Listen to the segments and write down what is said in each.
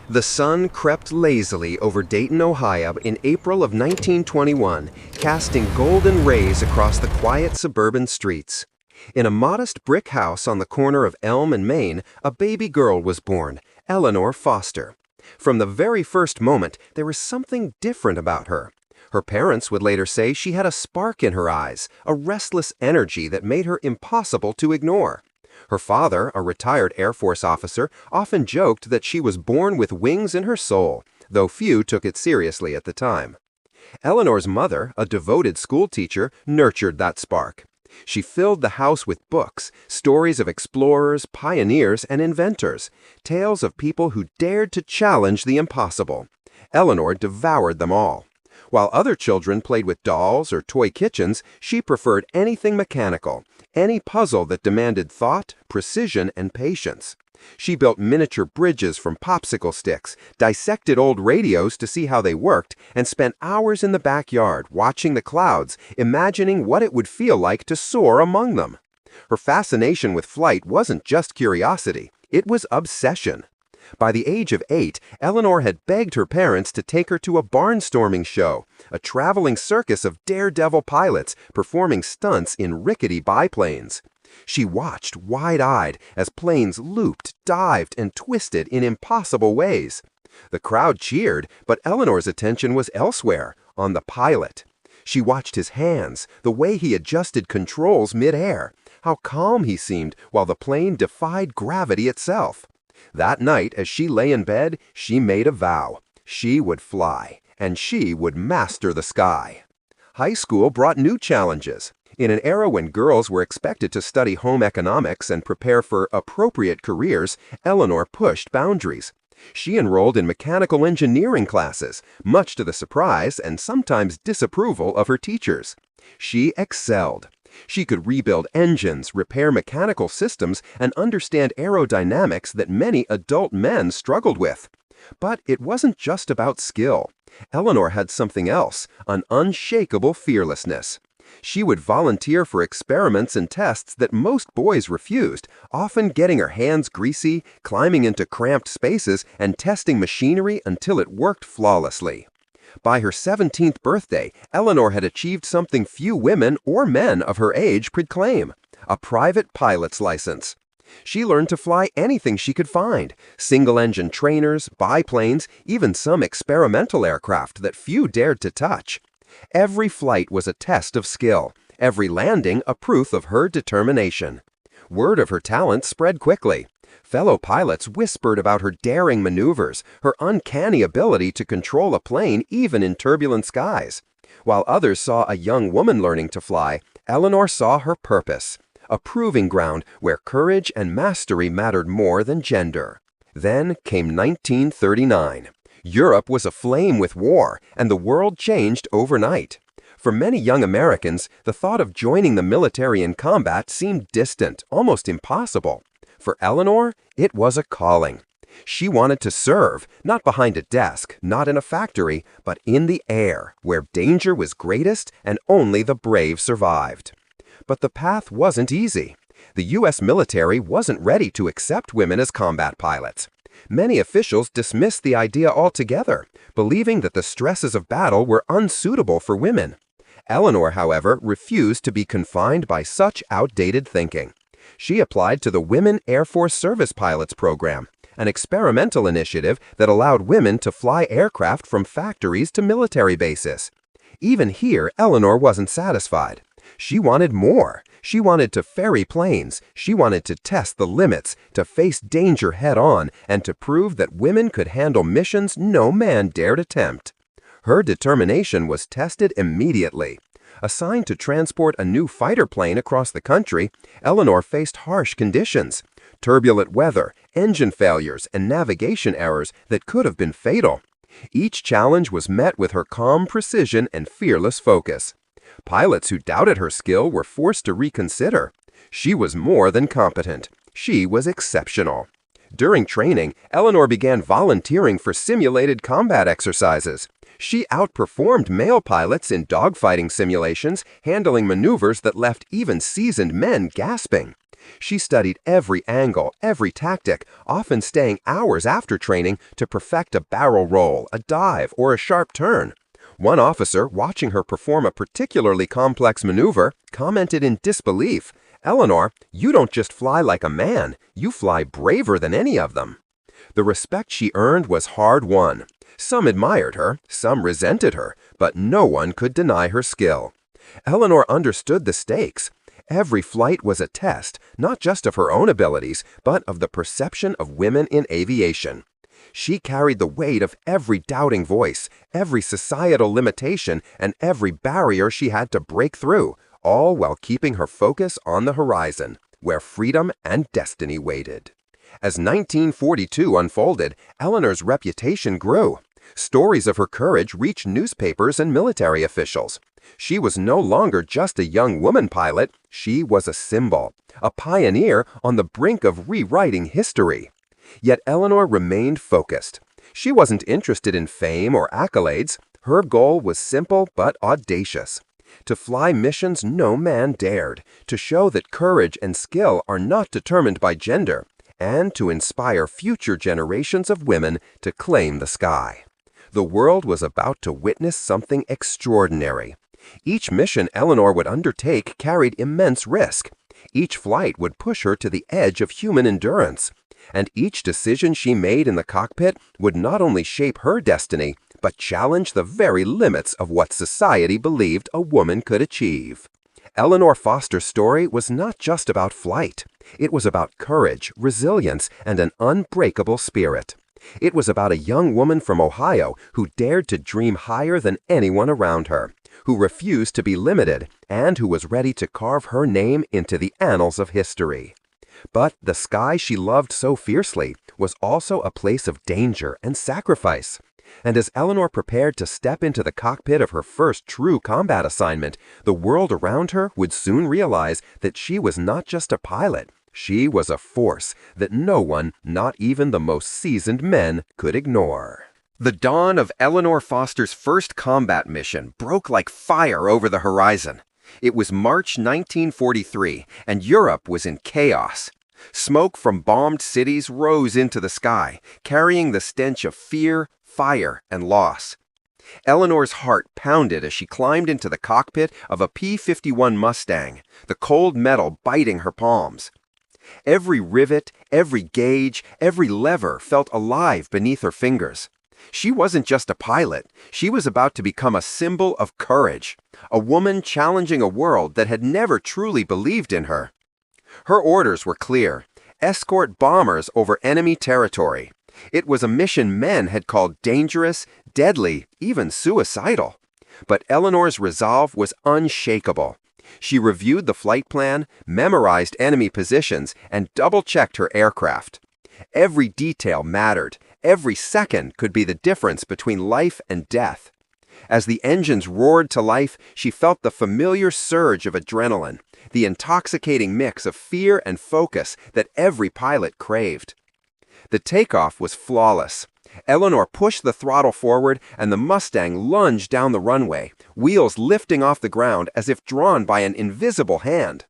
The sun crept lazily over Dayton, Ohio in April of 1921, casting golden rays across the quiet suburban streets. In a modest brick house on the corner of Elm and Main, a baby girl was born, Eleanor Foster. From the very first moment, there was something different about her. Her parents would later say she had a spark in her eyes, a restless energy that made her impossible to ignore. Her father, a retired Air Force officer, often joked that she was born with wings in her soul, though few took it seriously at the time. Eleanor's mother, a devoted schoolteacher, nurtured that spark. She filled the house with books, stories of explorers, pioneers, and inventors, tales of people who dared to challenge the impossible. Eleanor devoured them all. While other children played with dolls or toy kitchens, she preferred anything mechanical, any puzzle that demanded thought, precision, and patience. She built miniature bridges from popsicle sticks, dissected old radios to see how they worked, and spent hours in the backyard watching the clouds, imagining what it would feel like to soar among them. Her fascination with flight wasn't just curiosity, it was obsession. By the age of 8, Eleanor had begged her parents to take her to a barnstorming show, a traveling circus of daredevil pilots performing stunts in rickety biplanes. She watched wide-eyed as planes looped, dived, and twisted in impossible ways. The crowd cheered, but Eleanor's attention was elsewhere, on the pilot. She watched his hands, the way he adjusted controls mid-air, how calm he seemed while the plane defied gravity itself. That night, as she lay in bed, she made a vow. She would fly, and she would master the sky. High school brought new challenges. In an era when girls were expected to study home economics and prepare for appropriate careers, Eleanor pushed boundaries. She enrolled in mechanical engineering classes, much to the surprise and sometimes disapproval of her teachers. She excelled. She could rebuild engines, repair mechanical systems, and understand aerodynamics that many adult men struggled with. But it wasn't just about skill. Eleanor had something else, an unshakable fearlessness. She would volunteer for experiments and tests that most boys refused, often getting her hands greasy, climbing into cramped spaces, and testing machinery until it worked flawlessly. By her 17th birthday, Eleanor had achieved something few women or men of her age could claim, a private pilot's license. She learned to fly anything she could find, single-engine trainers, biplanes, even some experimental aircraft that few dared to touch. Every flight was a test of skill, every landing a proof of her determination. Word of her talent spread quickly. Fellow pilots whispered about her daring maneuvers, her uncanny ability to control a plane even in turbulent skies. While others saw a young woman learning to fly, Eleanor saw her purpose, a proving ground where courage and mastery mattered more than gender. Then came 1939. Europe was aflame with war, and the world changed overnight. For many young Americans, the thought of joining the military in combat seemed distant, almost impossible. For Eleanor, it was a calling. She wanted to serve, not behind a desk, not in a factory, but in the air, where danger was greatest and only the brave survived. But the path wasn't easy. The U.S. military wasn't ready to accept women as combat pilots. Many officials dismissed the idea altogether, believing that the stresses of battle were unsuitable for women. Eleanor, however, refused to be confined by such outdated thinking. She applied to the Women Air Force Service Pilots Program, an experimental initiative that allowed women to fly aircraft from factories to military bases. Even here, Eleanor wasn't satisfied. She wanted more. She wanted to ferry planes. She wanted to test the limits, to face danger head-on, and to prove that women could handle missions no man dared attempt. Her determination was tested immediately. Assigned to transport a new fighter plane across the country, Eleanor faced harsh conditions, turbulent weather, engine failures, and navigation errors that could have been fatal. Each challenge was met with her calm precision and fearless focus. Pilots who doubted her skill were forced to reconsider. She was more than competent. She was exceptional. During training, Eleanor began volunteering for simulated combat exercises. She outperformed male pilots in dogfighting simulations, handling maneuvers that left even seasoned men gasping. She studied every angle, every tactic, often staying hours after training to perfect a barrel roll, a dive, or a sharp turn. One officer, watching her perform a particularly complex maneuver, commented in disbelief, "Eleanor, you don't just fly like a man, you fly braver than any of them." The respect she earned was hard-won. Some admired her, some resented her, but no one could deny her skill. Eleanor understood the stakes. Every flight was a test, not just of her own abilities, but of the perception of women in aviation. She carried the weight of every doubting voice, every societal limitation, and every barrier she had to break through, all while keeping her focus on the horizon, where freedom and destiny waited. As 1942 unfolded, Eleanor's reputation grew. Stories of her courage reached newspapers and military officials. She was no longer just a young woman pilot, she was a symbol, a pioneer on the brink of rewriting history. Yet Eleanor remained focused. She wasn't interested in fame or accolades. Her goal was simple but audacious: to fly missions no man dared, to show that courage and skill are not determined by gender, and to inspire future generations of women to claim the sky. The world was about to witness something extraordinary. Each mission Eleanor would undertake carried immense risk. Each flight would push her to the edge of human endurance. And each decision she made in the cockpit would not only shape her destiny, but challenge the very limits of what society believed a woman could achieve. Eleanor Foster's story was not just about flight. It was about courage, resilience, and an unbreakable spirit. It was about a young woman from Ohio who dared to dream higher than anyone around her, who refused to be limited, and who was ready to carve her name into the annals of history. But the sky she loved so fiercely was also a place of danger and sacrifice. And as Eleanor prepared to step into the cockpit of her first true combat assignment, the world around her would soon realize that she was not just a pilot. She was a force that no one, not even the most seasoned men, could ignore. The dawn of Eleanor Foster's first combat mission broke like fire over the horizon. It was March 1943, and Europe was in chaos. Smoke from bombed cities rose into the sky, carrying the stench of fear, fire, and loss. Eleanor's heart pounded as she climbed into the cockpit of a P-51 Mustang, the cold metal biting her palms. Every rivet, every gauge, every lever felt alive beneath her fingers. She wasn't just a pilot, she was about to become a symbol of courage, a woman challenging a world that had never truly believed in her. Her orders were clear: escort bombers over enemy territory. It was a mission men had called dangerous, deadly, even suicidal. But Eleanor's resolve was unshakable. She reviewed the flight plan, memorized enemy positions, and double-checked her aircraft. Every detail mattered. Every second could be the difference between life and death. As the engines roared to life, she felt the familiar surge of adrenaline, the intoxicating mix of fear and focus that every pilot craved. The takeoff was flawless. Eleanor pushed the throttle forward, and the Mustang lunged down the runway, wheels lifting off the ground as if drawn by an invisible hand.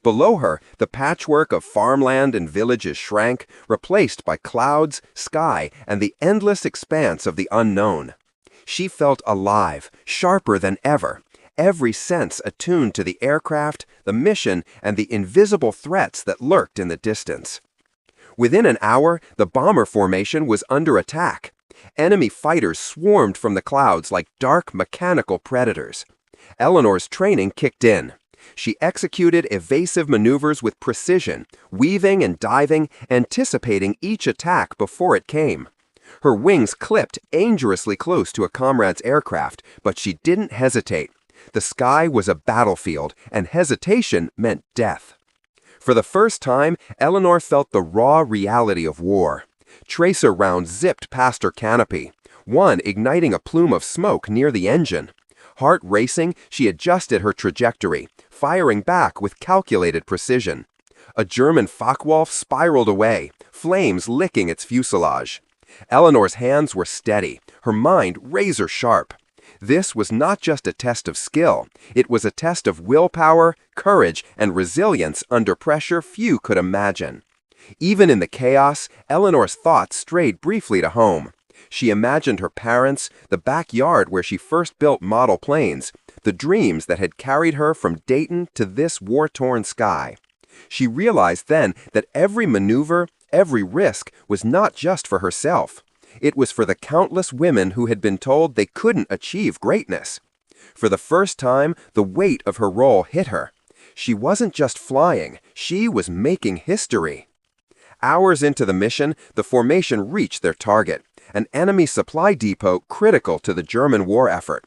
Below her, the patchwork of farmland and villages shrank, replaced by clouds, sky, and the endless expanse of the unknown. She felt alive, sharper than ever, every sense attuned to the aircraft, the mission, and the invisible threats that lurked in the distance. Within an hour, the bomber formation was under attack. Enemy fighters swarmed from the clouds like dark mechanical predators. Eleanor's training kicked in. She executed evasive maneuvers with precision, weaving and diving, anticipating each attack before it came. Her wings clipped dangerously close to a comrade's aircraft, but she didn't hesitate. The sky was a battlefield, and hesitation meant death. For the first time, Eleanor felt the raw reality of war. Tracer rounds zipped past her canopy, one igniting a plume of smoke near the engine. Heart racing, she adjusted her trajectory, firing back with calculated precision. A German Focke-Wulf spiraled away, flames licking its fuselage. Eleanor's hands were steady, her mind razor-sharp. This was not just a test of skill, it was a test of willpower, courage, and resilience under pressure few could imagine. Even in the chaos, Eleanor's thoughts strayed briefly to home. She imagined her parents, the backyard where she first built model planes, the dreams that had carried her from Dayton to this war-torn sky. She realized then that every maneuver, every risk was not just for herself. It was for the countless women who had been told they couldn't achieve greatness. For the first time, the weight of her role hit her. She wasn't just flying, she was making history. Hours into the mission, the formation reached their target, an enemy supply depot critical to the German war effort.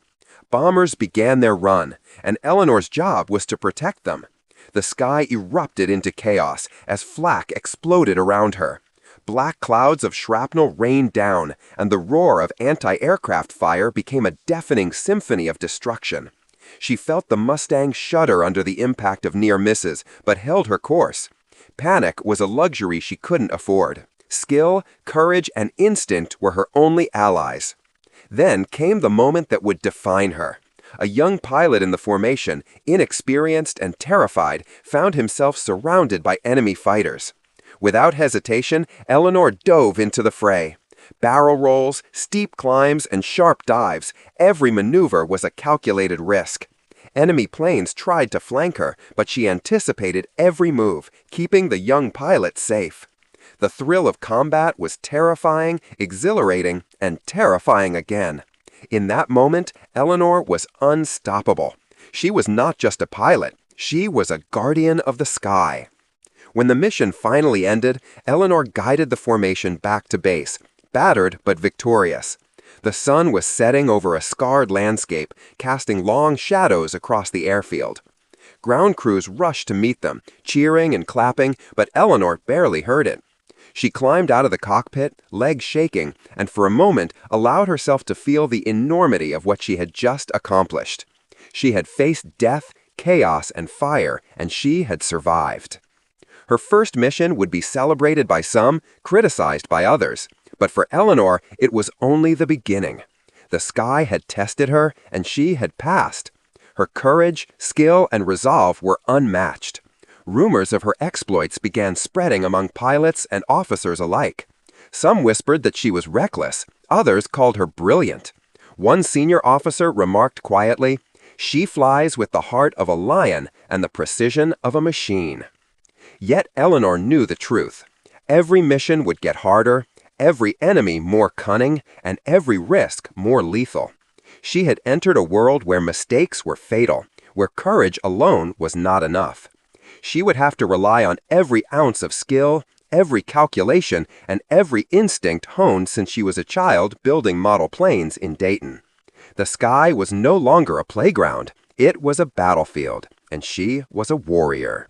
Bombers began their run, and Eleanor's job was to protect them. The sky erupted into chaos as flak exploded around her. Black clouds of shrapnel rained down, and the roar of anti-aircraft fire became a deafening symphony of destruction. She felt the Mustang shudder under the impact of near misses, but held her course. Panic was a luxury she couldn't afford. Skill, courage, and instinct were her only allies. Then came the moment that would define her. A young pilot in the formation, inexperienced and terrified, found himself surrounded by enemy fighters. Without hesitation, Eleanor dove into the fray. Barrel rolls, steep climbs, and sharp dives, every maneuver was a calculated risk. Enemy planes tried to flank her, but she anticipated every move, keeping the young pilot safe. The thrill of combat was terrifying, exhilarating, and terrifying again. In that moment, Eleanor was unstoppable. She was not just a pilot, she was a guardian of the sky. When the mission finally ended, Eleanor guided the formation back to base, battered but victorious. The sun was setting over a scarred landscape, casting long shadows across the airfield. Ground crews rushed to meet them, cheering and clapping, but Eleanor barely heard it. She climbed out of the cockpit, legs shaking, and for a moment allowed herself to feel the enormity of what she had just accomplished. She had faced death, chaos, and fire, and she had survived. Her first mission would be celebrated by some, criticized by others. But for Eleanor, it was only the beginning. The sky had tested her, and she had passed. Her courage, skill, and resolve were unmatched. Rumors of her exploits began spreading among pilots and officers alike. Some whispered that she was reckless, others called her brilliant. One senior officer remarked quietly, "She flies with the heart of a lion and the precision of a machine." Yet Eleanor knew the truth. Every mission would get harder, every enemy more cunning, and every risk more lethal. She had entered a world where mistakes were fatal, where courage alone was not enough. She would have to rely on every ounce of skill, every calculation, and every instinct honed since she was a child building model planes in Dayton. The sky was no longer a playground, it was a battlefield, and she was a warrior.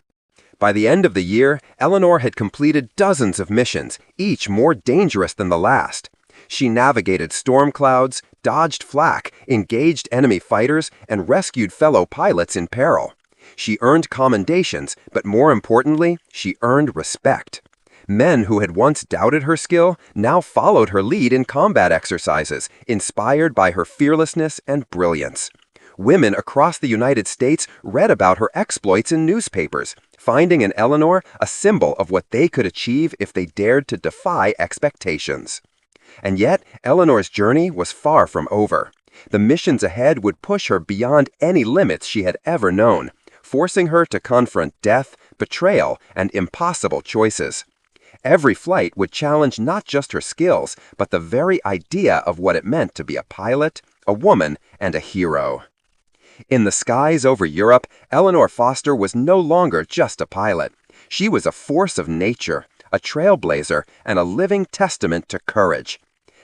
By the end of the year, Eleanor had completed dozens of missions, each more dangerous than the last. She navigated storm clouds, dodged flak, engaged enemy fighters, and rescued fellow pilots in peril. She earned commendations, but more importantly, she earned respect. Men who had once doubted her skill now followed her lead in combat exercises, inspired by her fearlessness and brilliance. Women across the United States read about her exploits in newspapers, finding in Eleanor a symbol of what they could achieve if they dared to defy expectations. And yet, Eleanor's journey was far from over. The missions ahead would push her beyond any limits she had ever known, forcing her to confront death, betrayal, and impossible choices. Every flight would challenge not just her skills, but the very idea of what it meant to be a pilot, a woman, and a hero. In the skies over Europe, Eleanor Foster was no longer just a pilot. She was a force of nature, a trailblazer, and a living testament to courage.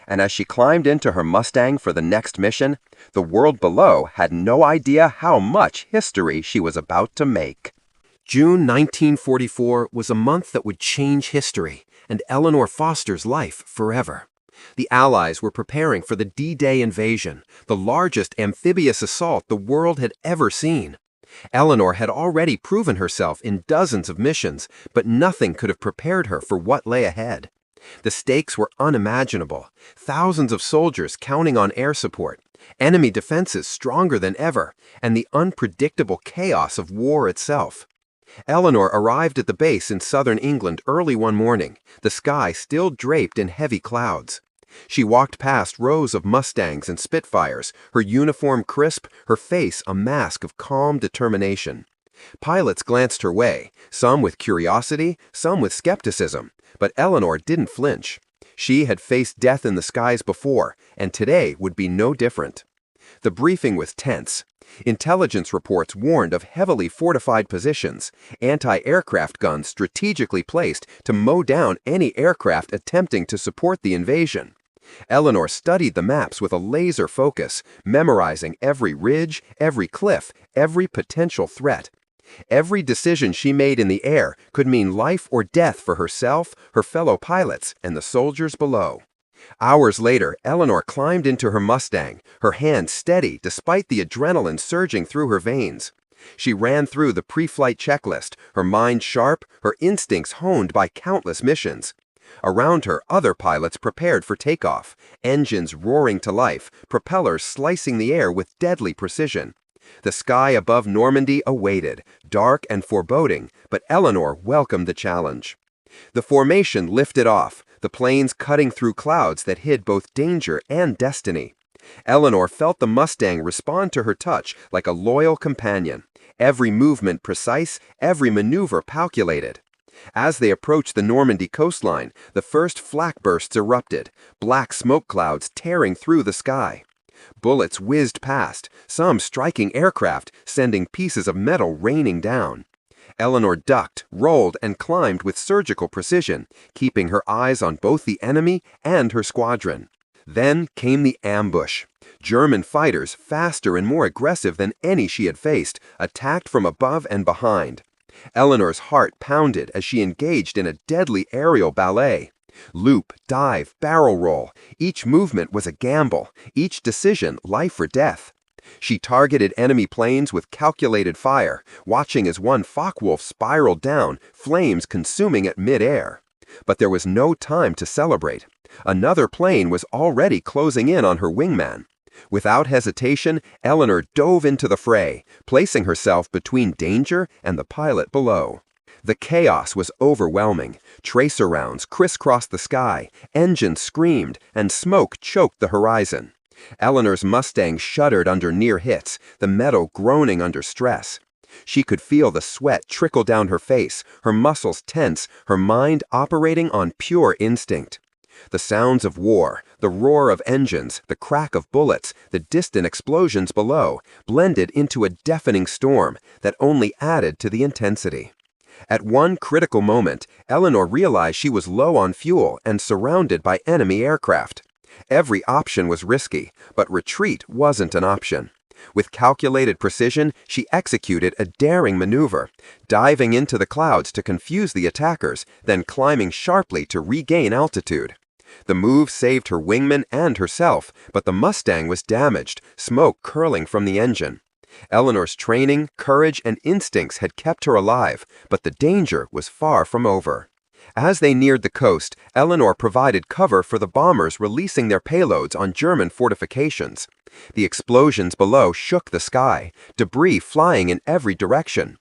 And as she climbed into her Mustang for the next mission, the world below had no idea how much history she was about to make. June 1944 was a month that would change history and Eleanor Foster's life forever. The Allies were preparing for the D-Day invasion, the largest amphibious assault the world had ever seen. Eleanor had already proven herself in dozens of missions, but nothing could have prepared her for what lay ahead. The stakes were unimaginable, thousands of soldiers counting on air support, enemy defenses stronger than ever, and the unpredictable chaos of war itself. Eleanor arrived at the base in southern England early one morning, the sky still draped in heavy clouds. She walked past rows of Mustangs and Spitfires, her uniform crisp, her face a mask of calm determination. Pilots glanced her way, some with curiosity, some with skepticism, but Eleanor didn't flinch. She had faced death in the skies before, and today would be no different. The briefing was tense. Intelligence reports warned of heavily fortified positions, anti-aircraft guns strategically placed to mow down any aircraft attempting to support the invasion. Eleanor studied the maps with a laser focus, memorizing every ridge, every cliff, every potential threat. Every decision she made in the air could mean life or death for herself, her fellow pilots, and the soldiers below. Hours later, Eleanor climbed into her Mustang, her hands steady despite the adrenaline surging through her veins. She ran through the pre-flight checklist, her mind sharp, her instincts honed by countless missions. Around her, other pilots prepared for takeoff, engines roaring to life, propellers slicing the air with deadly precision. The sky above Normandy awaited, dark and foreboding, but Eleanor welcomed the challenge. The formation lifted off, the planes cutting through clouds that hid both danger and destiny. Eleanor felt the Mustang respond to her touch like a loyal companion, every movement precise, every maneuver calculated. As they approached the Normandy coastline, the first flak bursts erupted, black smoke clouds tearing through the sky. Bullets whizzed past, some striking aircraft, sending pieces of metal raining down. Eleanor ducked, rolled, and climbed with surgical precision, keeping her eyes on both the enemy and her squadron. Then came the ambush. German fighters, faster and more aggressive than any she had faced, attacked from above and behind. Eleanor's heart pounded as she engaged in a deadly aerial ballet. Loop, dive, barrel roll. Each movement was a gamble, each decision life or death. She targeted enemy planes with calculated fire, watching as one Focke-Wulf spiraled down, flames consuming at mid-air. But there was no time to celebrate. Another plane was already closing in on her wingman. Without hesitation, Eleanor dove into the fray, placing herself between danger and the pilot below. The chaos was overwhelming. Tracer rounds crisscrossed the sky, engines screamed, and smoke choked the horizon. Eleanor's Mustang shuddered under near hits, the metal groaning under stress. She could feel the sweat trickle down her face, her muscles tense, her mind operating on pure instinct. The sounds of war, the roar of engines, the crack of bullets, the distant explosions below, blended into a deafening storm that only added to the intensity. At one critical moment, Eleanor realized she was low on fuel and surrounded by enemy aircraft. Every option was risky, but retreat wasn't an option. With calculated precision, she executed a daring maneuver, diving into the clouds to confuse the attackers, then climbing sharply to regain altitude. The move saved her wingman and herself, but the Mustang was damaged, smoke curling from the engine. Eleanor's training, courage, and instincts had kept her alive, but the danger was far from over. As they neared the coast, Eleanor provided cover for the bombers releasing their payloads on German fortifications. The explosions below shook the sky, debris flying in every direction.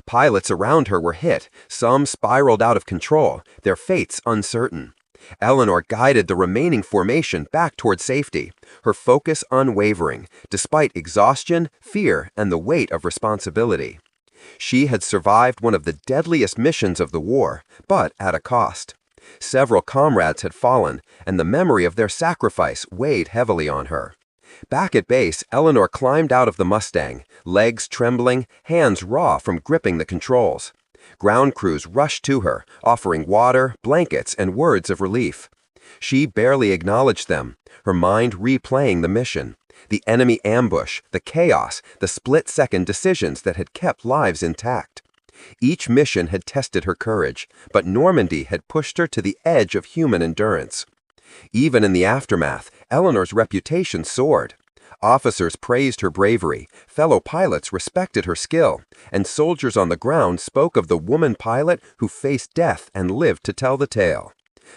Pilots around her were hit, some spiraled out of control, their fates uncertain. Eleanor guided the remaining formation back toward safety, her focus unwavering, despite exhaustion, fear, and the weight of responsibility. She had survived one of the deadliest missions of the war, but at a cost. Several comrades had fallen, and the memory of their sacrifice weighed heavily on her. Back at base, Eleanor climbed out of the Mustang, legs trembling, hands raw from gripping the controls. Ground crews rushed to her, offering water, blankets, and words of relief. She barely acknowledged them, her mind replaying the mission, the enemy ambush, the chaos, the split-second decisions that had kept lives intact. Each mission had tested her courage, but Normandy had pushed her to the edge of human endurance. Even in the aftermath, Eleanor's reputation soared. Officers praised her bravery, fellow pilots respected her skill, and soldiers on the ground spoke of the woman pilot who faced death and lived to tell the tale.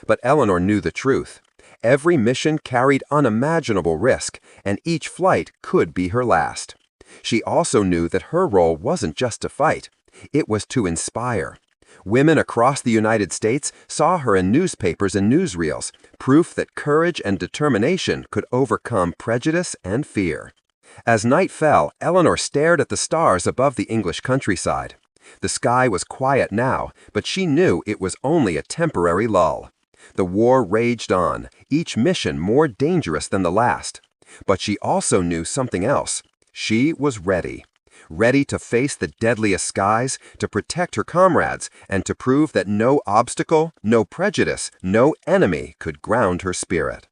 But Eleanor knew the truth. Every mission carried unimaginable risk, and each flight could be her last. She also knew that her role wasn't just to fight. It was to inspire. Women across the United States saw her in newspapers and newsreels, proof that courage and determination could overcome prejudice and fear. As night fell, Eleanor stared at the stars above the English countryside. The sky was quiet now, but she knew it was only a temporary lull. The war raged on, each mission more dangerous than the last. But she also knew something else. She was ready. Ready to face the deadliest skies, to protect her comrades, and to prove that no obstacle, no prejudice, no enemy could ground her spirit.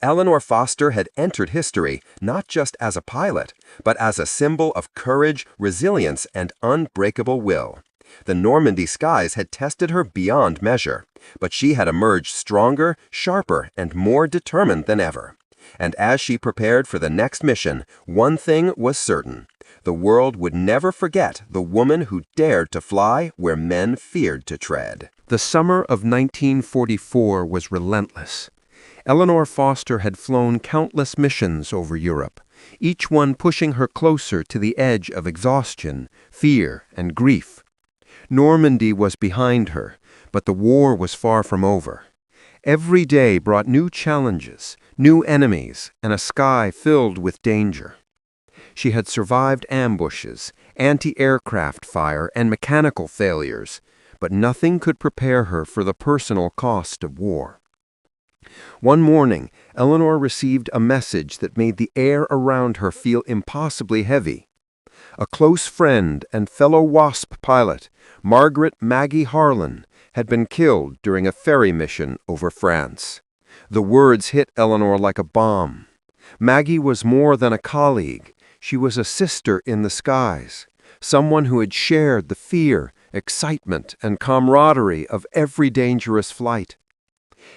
Eleanor Foster had entered history not just as a pilot, but as a symbol of courage, resilience, and unbreakable will. The Normandy skies had tested her beyond measure, but she had emerged stronger, sharper, and more determined than ever. And as she prepared for the next mission, one thing was certain. The world would never forget the woman who dared to fly where men feared to tread. The summer of 1944 was relentless. Eleanor Foster had flown countless missions over Europe, each one pushing her closer to the edge of exhaustion, fear, and grief. Normandy was behind her, but the war was far from over. Every day brought new challenges, new enemies, and a sky filled with danger. She had survived ambushes, anti-aircraft fire, and mechanical failures, but nothing could prepare her for the personal cost of war. One morning, Eleanor received a message that made the air around her feel impossibly heavy. A close friend and fellow WASP pilot, Margaret Maggie Harlan, had been killed during a ferry mission over France. The words hit Eleanor like a bomb. Maggie was more than a colleague. She was a sister in the skies, someone who had shared the fear, excitement, and camaraderie of every dangerous flight.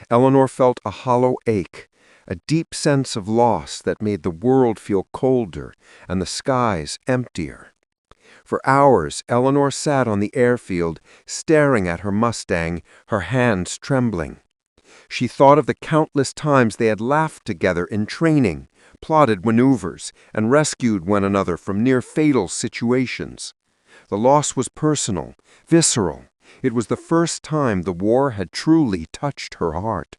Eleanor felt a hollow ache, a deep sense of loss that made the world feel colder and the skies emptier. For hours, Eleanor sat on the airfield, staring at her Mustang, her hands trembling. She thought of the countless times they had laughed together in training, plotted maneuvers, and rescued one another from near-fatal situations. The loss was personal, visceral. It was the first time the war had truly touched her heart.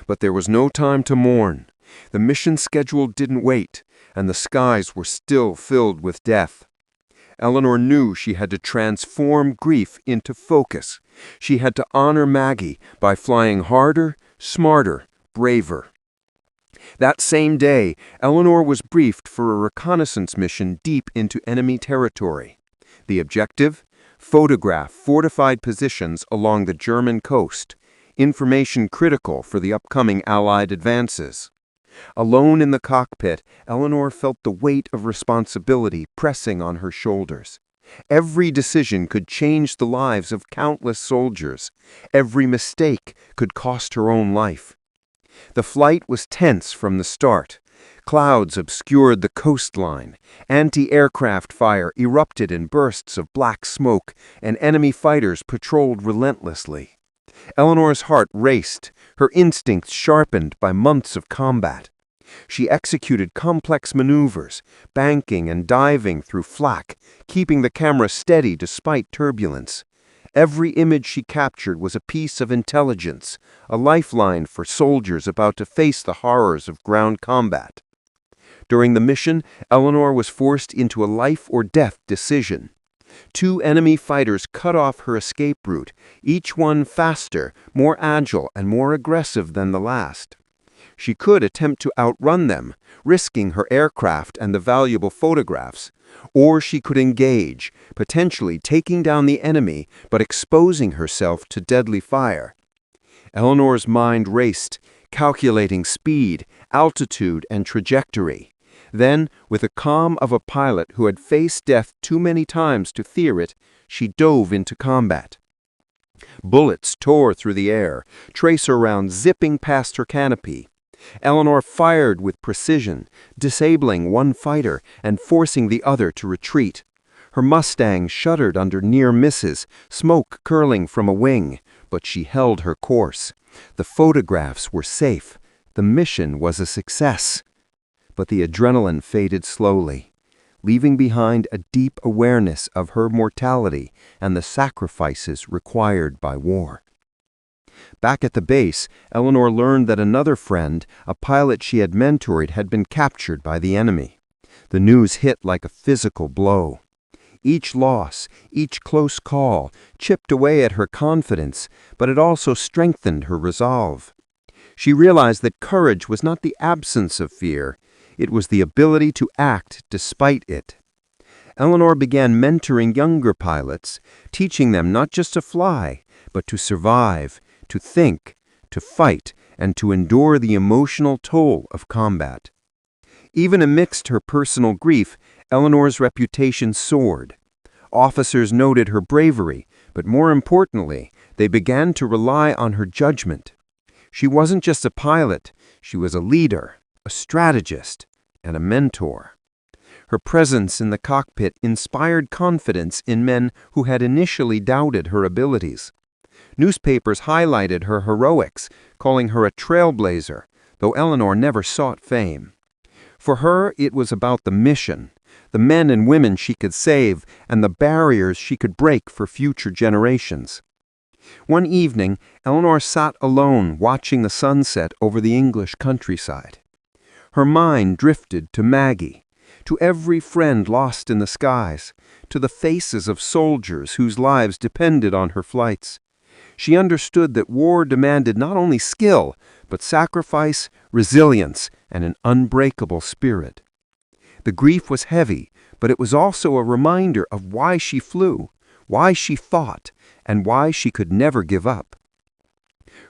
But there was no time to mourn. The mission schedule didn't wait, and the skies were still filled with death. Eleanor knew she had to transform grief into focus. She had to honor Maggie by flying harder, smarter, braver. That same day, Eleanor was briefed for a reconnaissance mission deep into enemy territory. The objective? Photograph fortified positions along the German coast, information critical for the upcoming Allied advances. Alone in the cockpit, Eleanor felt the weight of responsibility pressing on her shoulders. Every decision could change the lives of countless soldiers. Every mistake could cost her own life. The flight was tense from the start. Clouds obscured the coastline. Anti-aircraft fire erupted in bursts of black smoke, and enemy fighters patrolled relentlessly. Eleanor's heart raced, her instincts sharpened by months of combat. She executed complex maneuvers, banking and diving through flak, keeping the camera steady despite turbulence. Every image she captured was a piece of intelligence, a lifeline for soldiers about to face the horrors of ground combat. During the mission, Eleanor was forced into a life-or-death decision. 2 enemy fighters cut off her escape route, each one faster, more agile, and more aggressive than the last. She could attempt to outrun them, risking her aircraft and the valuable photographs, or she could engage, potentially taking down the enemy but exposing herself to deadly fire. Eleanor's mind raced, calculating speed, altitude, and trajectory. Then, with the calm of a pilot who had faced death too many times to fear it, she dove into combat. Bullets tore through the air, tracer rounds zipping past her canopy. Eleanor fired with precision, disabling one fighter and forcing the other to retreat. Her Mustang shuddered under near misses, smoke curling from a wing, but she held her course. The photographs were safe. The mission was a success. But the adrenaline faded slowly, leaving behind a deep awareness of her mortality and the sacrifices required by war. Back at the base, Eleanor learned that another friend, a pilot she had mentored, had been captured by the enemy. The news hit like a physical blow. Each loss, each close call, chipped away at her confidence, but it also strengthened her resolve. She realized that courage was not the absence of fear, it was the ability to act despite it. Eleanor began mentoring younger pilots, teaching them not just to fly, but to survive, to think, to fight, and to endure the emotional toll of combat. Even amidst her personal grief, Eleanor's reputation soared. Officers noted her bravery, but more importantly, they began to rely on her judgment. She wasn't just a pilot, she was a leader, a strategist, and a mentor. Her presence in the cockpit inspired confidence in men who had initially doubted her abilities. Newspapers highlighted her heroics, calling her a trailblazer, though Eleanor never sought fame. For her, it was about the mission, the men and women she could save, and the barriers she could break for future generations. One evening, Eleanor sat alone watching the sunset over the English countryside. Her mind drifted to Maggie, to every friend lost in the skies, to the faces of soldiers whose lives depended on her flights. She understood that war demanded not only skill, but sacrifice, resilience, and an unbreakable spirit. The grief was heavy, but it was also a reminder of why she flew, why she fought, and why she could never give up.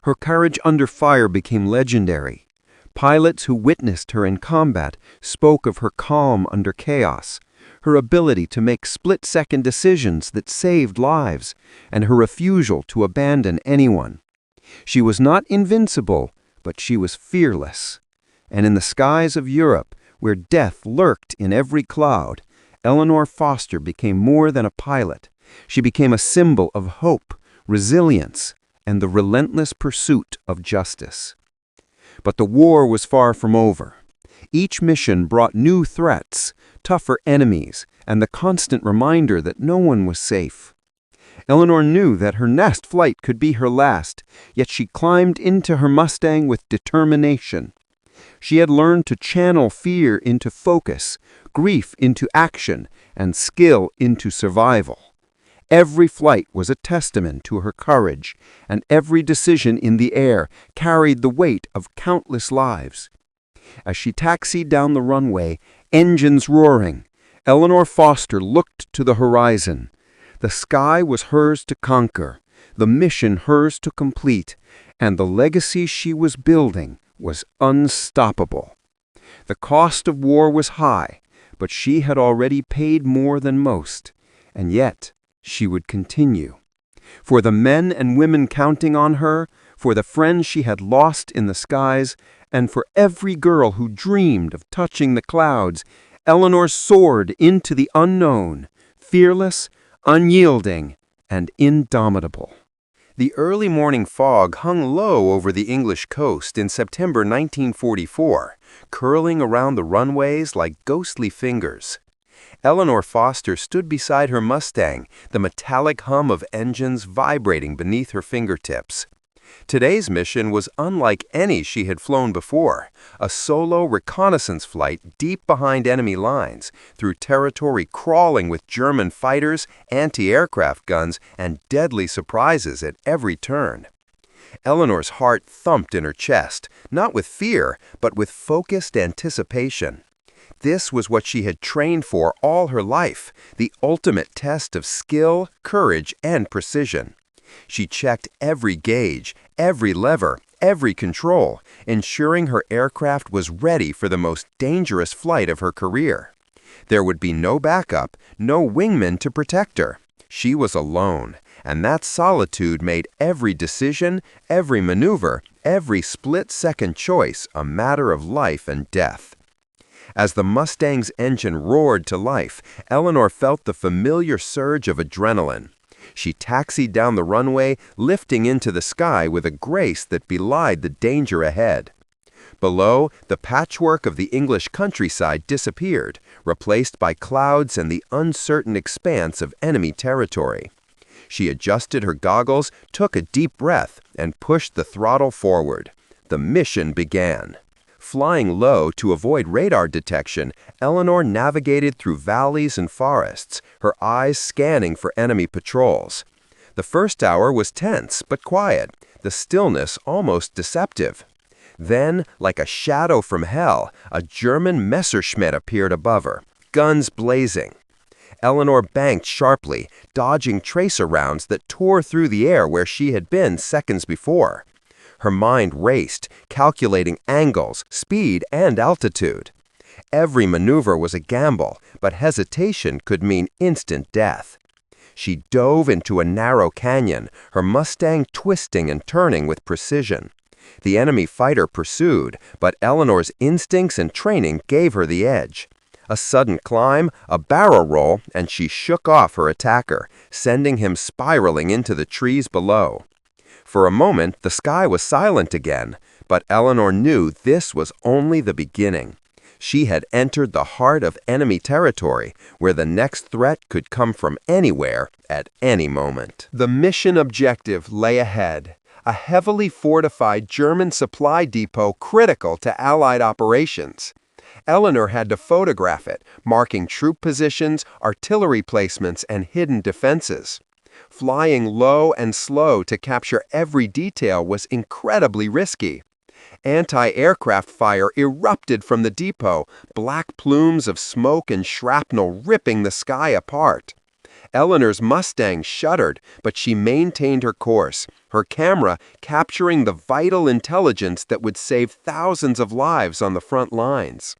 Her courage under fire became legendary. Pilots who witnessed her in combat spoke of her calm under chaos, her ability to make split-second decisions that saved lives, and her refusal to abandon anyone. She was not invincible, but she was fearless. And in the skies of Europe, where death lurked in every cloud, Eleanor Foster became more than a pilot. She became a symbol of hope, resilience, and the relentless pursuit of justice. But the war was far from over. Each mission brought new threats, tougher enemies, and the constant reminder that no one was safe. Eleanor knew that her next flight could be her last, yet she climbed into her Mustang with determination. She had learned to channel fear into focus, grief into action, and skill into survival. Every flight was a testament to her courage, and every decision in the air carried the weight of countless lives. As she taxied down the runway, engines roaring, Eleanor Foster looked to the horizon. The sky was hers to conquer, the mission hers to complete, and the legacy she was building was unstoppable. The cost of war was high, but she had already paid more than most, and yet she would continue. For the men and women counting on her, for the friends she had lost in the skies, and for every girl who dreamed of touching the clouds, Eleanor soared into the unknown, fearless, unyielding, and indomitable. The early morning fog hung low over the English coast in September 1944, curling around the runways like ghostly fingers. Eleanor Foster stood beside her Mustang, the metallic hum of engines vibrating beneath her fingertips. Today's mission was unlike any she had flown before, a solo reconnaissance flight deep behind enemy lines, through territory crawling with German fighters, anti-aircraft guns, and deadly surprises at every turn. Eleanor's heart thumped in her chest, not with fear, but with focused anticipation. This was what she had trained for all her life, the ultimate test of skill, courage, and precision. She checked every gauge, every lever, every control, ensuring her aircraft was ready for the most dangerous flight of her career. There would be no backup, no wingman to protect her. She was alone, and that solitude made every decision, every maneuver, every split-second choice a matter of life and death. As the Mustang's engine roared to life, Eleanor felt the familiar surge of adrenaline. She taxied down the runway, lifting into the sky with a grace that belied the danger ahead. Below, the patchwork of the English countryside disappeared, replaced by clouds and the uncertain expanse of enemy territory. She adjusted her goggles, took a deep breath, and pushed the throttle forward. The mission began. Flying low to avoid radar detection, Eleanor navigated through valleys and forests, her eyes scanning for enemy patrols. The first hour was tense but quiet, the stillness almost deceptive. Then, like a shadow from hell, a German Messerschmitt appeared above her, guns blazing. Eleanor banked sharply, dodging tracer rounds that tore through the air where she had been seconds before. Her mind raced, calculating angles, speed, and altitude. Every maneuver was a gamble, but hesitation could mean instant death. She dove into a narrow canyon, her Mustang twisting and turning with precision. The enemy fighter pursued, but Eleanor's instincts and training gave her the edge. A sudden climb, a barrel roll, and she shook off her attacker, sending him spiraling into the trees below. For a moment, the sky was silent again, but Eleanor knew this was only the beginning. She had entered the heart of enemy territory, where the next threat could come from anywhere at any moment. The mission objective lay ahead, a heavily fortified German supply depot critical to Allied operations. Eleanor had to photograph it, marking troop positions, artillery placements, and hidden defenses. Flying low and slow to capture every detail was incredibly risky. Anti-aircraft fire erupted from the depot, black plumes of smoke and shrapnel ripping the sky apart. Eleanor's Mustang shuddered, but she maintained her course, her camera capturing the vital intelligence that would save thousands of lives on the front lines.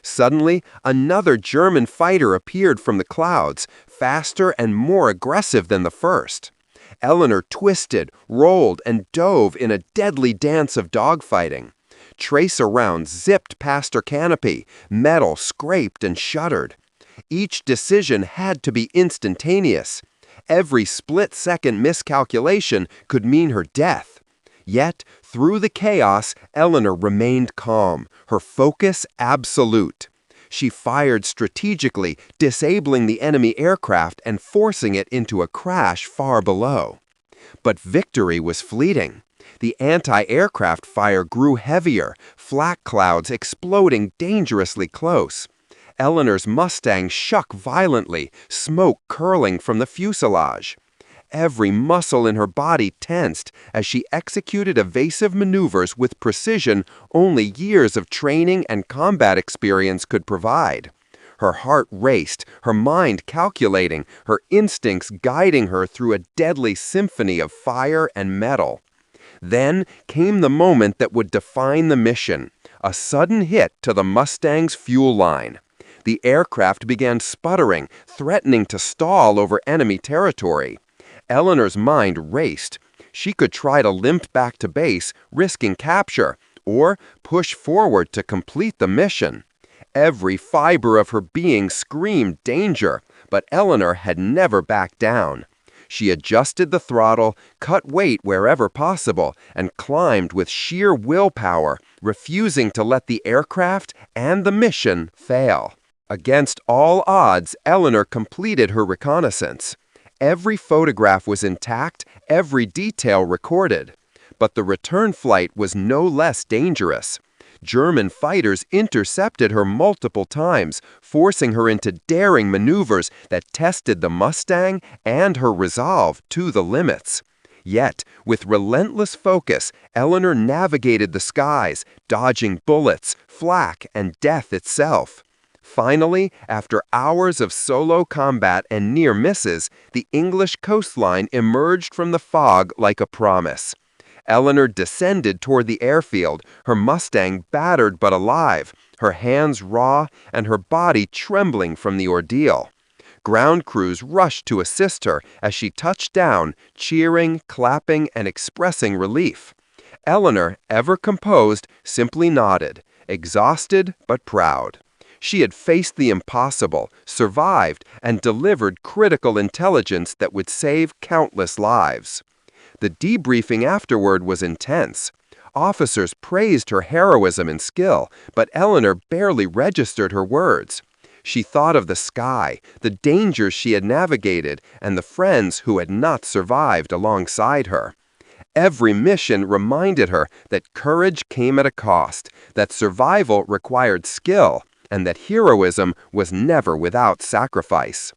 Suddenly, another German fighter appeared from the clouds, faster and more aggressive than the first. Eleanor twisted, rolled, and dove in a deadly dance of dogfighting. Tracer rounds zipped past her canopy, metal scraped and shuddered. Each decision had to be instantaneous. Every split-second miscalculation could mean her death. Yet, through the chaos, Eleanor remained calm, her focus absolute. She fired strategically, disabling the enemy aircraft and forcing it into a crash far below. But victory was fleeting. The anti-aircraft fire grew heavier, flak clouds exploding dangerously close. Eleanor's Mustang shook violently, smoke curling from the fuselage. Every muscle in her body tensed as she executed evasive maneuvers with precision only years of training and combat experience could provide. Her heart raced, her mind calculating, her instincts guiding her through a deadly symphony of fire and metal. Then came the moment that would define the mission, a sudden hit to the Mustang's fuel line. The aircraft began sputtering, threatening to stall over enemy territory. Eleanor's mind raced. She could try to limp back to base, risking capture, or push forward to complete the mission. Every fiber of her being screamed danger, but Eleanor had never backed down. She adjusted the throttle, cut weight wherever possible, and climbed with sheer willpower, refusing to let the aircraft and the mission fail. Against all odds, Eleanor completed her reconnaissance. Every photograph was intact, every detail recorded. But the return flight was no less dangerous. German fighters intercepted her multiple times, forcing her into daring maneuvers that tested the Mustang and her resolve to the limits. Yet, with relentless focus, Eleanor navigated the skies, dodging bullets, flak, and death itself. Finally, after hours of solo combat and near misses, the English coastline emerged from the fog like a promise. Eleanor descended toward the airfield, her Mustang battered but alive, her hands raw and her body trembling from the ordeal. Ground crews rushed to assist her as she touched down, cheering, clapping, and expressing relief. Eleanor, ever composed, simply nodded, exhausted but proud. She had faced the impossible, survived, and delivered critical intelligence that would save countless lives. The debriefing afterward was intense. Officers praised her heroism and skill, but Eleanor barely registered her words. She thought of the sky, the dangers she had navigated, and the friends who had not survived alongside her. Every mission reminded her that courage came at a cost, that survival required skill, and that heroism was never without sacrifice.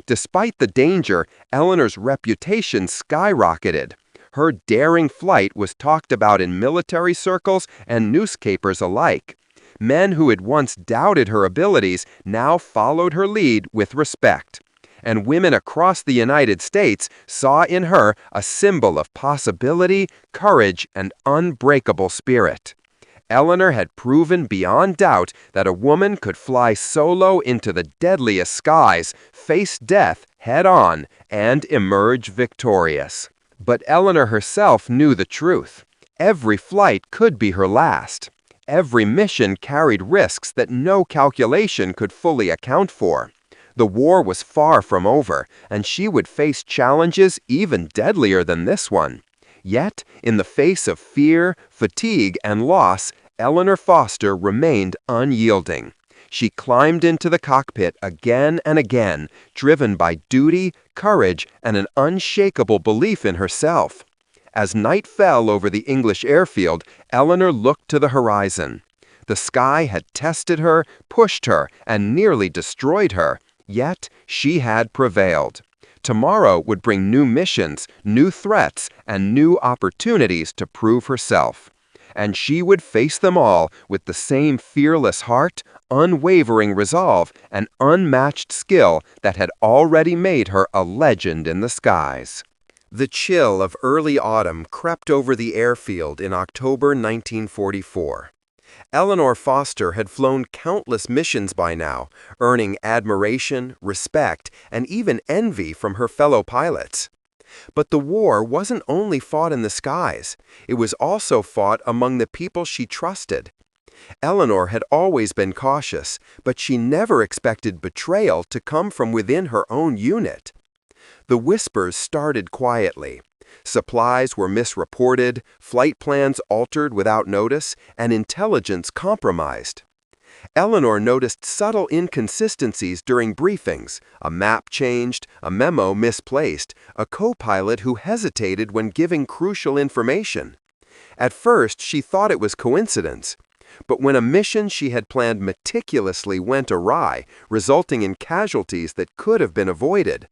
Despite the danger, Eleanor's reputation skyrocketed. Her daring flight was talked about in military circles and newspapers alike. Men who had once doubted her abilities now followed her lead with respect. And women across the United States saw in her a symbol of possibility, courage, and unbreakable spirit. Eleanor had proven beyond doubt that a woman could fly solo into the deadliest skies, face death head-on, and emerge victorious. But Eleanor herself knew the truth. Every flight could be her last. Every mission carried risks that no calculation could fully account for. The war was far from over, and she would face challenges even deadlier than this one. Yet, in the face of fear, fatigue, and loss, Eleanor Foster remained unyielding. She climbed into the cockpit again and again, driven by duty, courage, and an unshakable belief in herself. As night fell over the English airfield, Eleanor looked to the horizon. The sky had tested her, pushed her, and nearly destroyed her, yet she had prevailed. Tomorrow would bring new missions, new threats, and new opportunities to prove herself. And she would face them all with the same fearless heart, unwavering resolve, and unmatched skill that had already made her a legend in the skies. The chill of early autumn crept over the airfield in October 1944. Eleanor Foster had flown countless missions by now, earning admiration, respect, and even envy from her fellow pilots. But the war wasn't only fought in the skies, it was also fought among the people she trusted. Eleanor had always been cautious, but she never expected betrayal to come from within her own unit. The whispers started quietly. Supplies were misreported, flight plans altered without notice, and intelligence compromised. Eleanor noticed subtle inconsistencies during briefings, a map changed, a memo misplaced, a co-pilot who hesitated when giving crucial information. At first, she thought it was coincidence. But when a mission she had planned meticulously went awry, resulting in casualties that could have been avoided,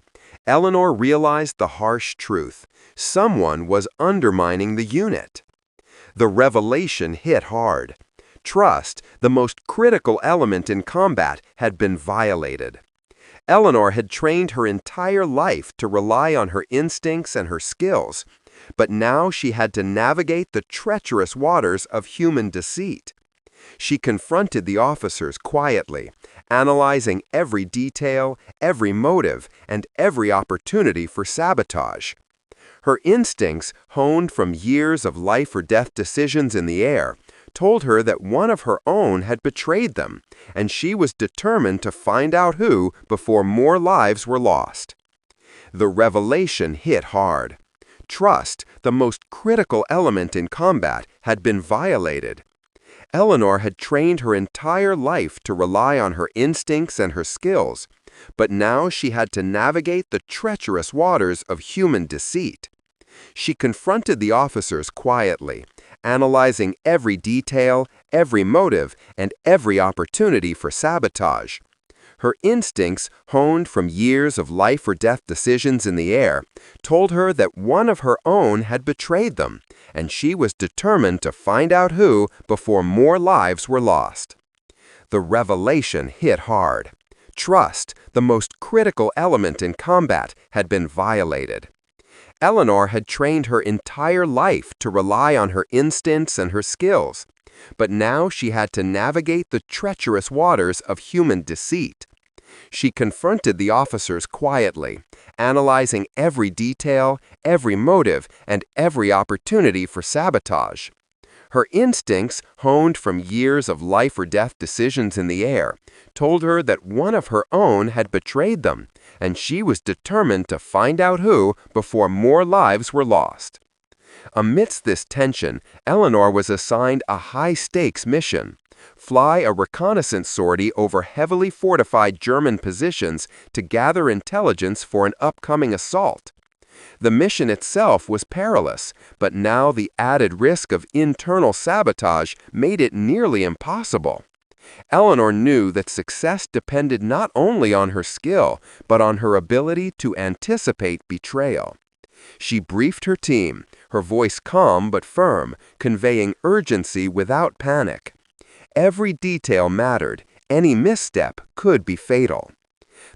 Eleanor realized the harsh truth. Someone was undermining the unit. The revelation hit hard. Trust, the most critical element in combat, had been violated. Eleanor had trained her entire life to rely on her instincts and her skills, but now she had to navigate the treacherous waters of human deceit. She confronted the officers quietly, analyzing every detail, every motive, and every opportunity for sabotage. Her instincts, honed from years of life or death decisions in the air, told her that one of her own had betrayed them, and she was determined to find out who before more lives were lost. The revelation hit hard. Trust, the most critical element in combat, had been violated. Eleanor had trained her entire life to rely on her instincts and her skills, but now she had to navigate the treacherous waters of human deceit. She confronted the officers quietly, analyzing every detail, every motive, and every opportunity for sabotage. Her instincts, honed from years of life or death decisions in the air, told her that one of her own had betrayed them, and she was determined to find out who before more lives were lost. The revelation hit hard. Trust, the most critical element in combat, had been violated. Eleanor had trained her entire life to rely on her instincts and her skills, but now she had to navigate the treacherous waters of human deceit. She confronted the officers quietly, analyzing every detail, every motive, and every opportunity for sabotage. Her instincts, honed from years of life or death decisions in the air, told her that one of her own had betrayed them, and she was determined to find out who before more lives were lost. Amidst this tension, Eleanor was assigned a high-stakes mission: fly a reconnaissance sortie over heavily fortified German positions to gather intelligence for an upcoming assault. The mission itself was perilous, but now the added risk of internal sabotage made it nearly impossible. Eleanor knew that success depended not only on her skill, but on her ability to anticipate betrayal. She briefed her team, her voice calm but firm, conveying urgency without panic. Every detail mattered. Any misstep could be fatal.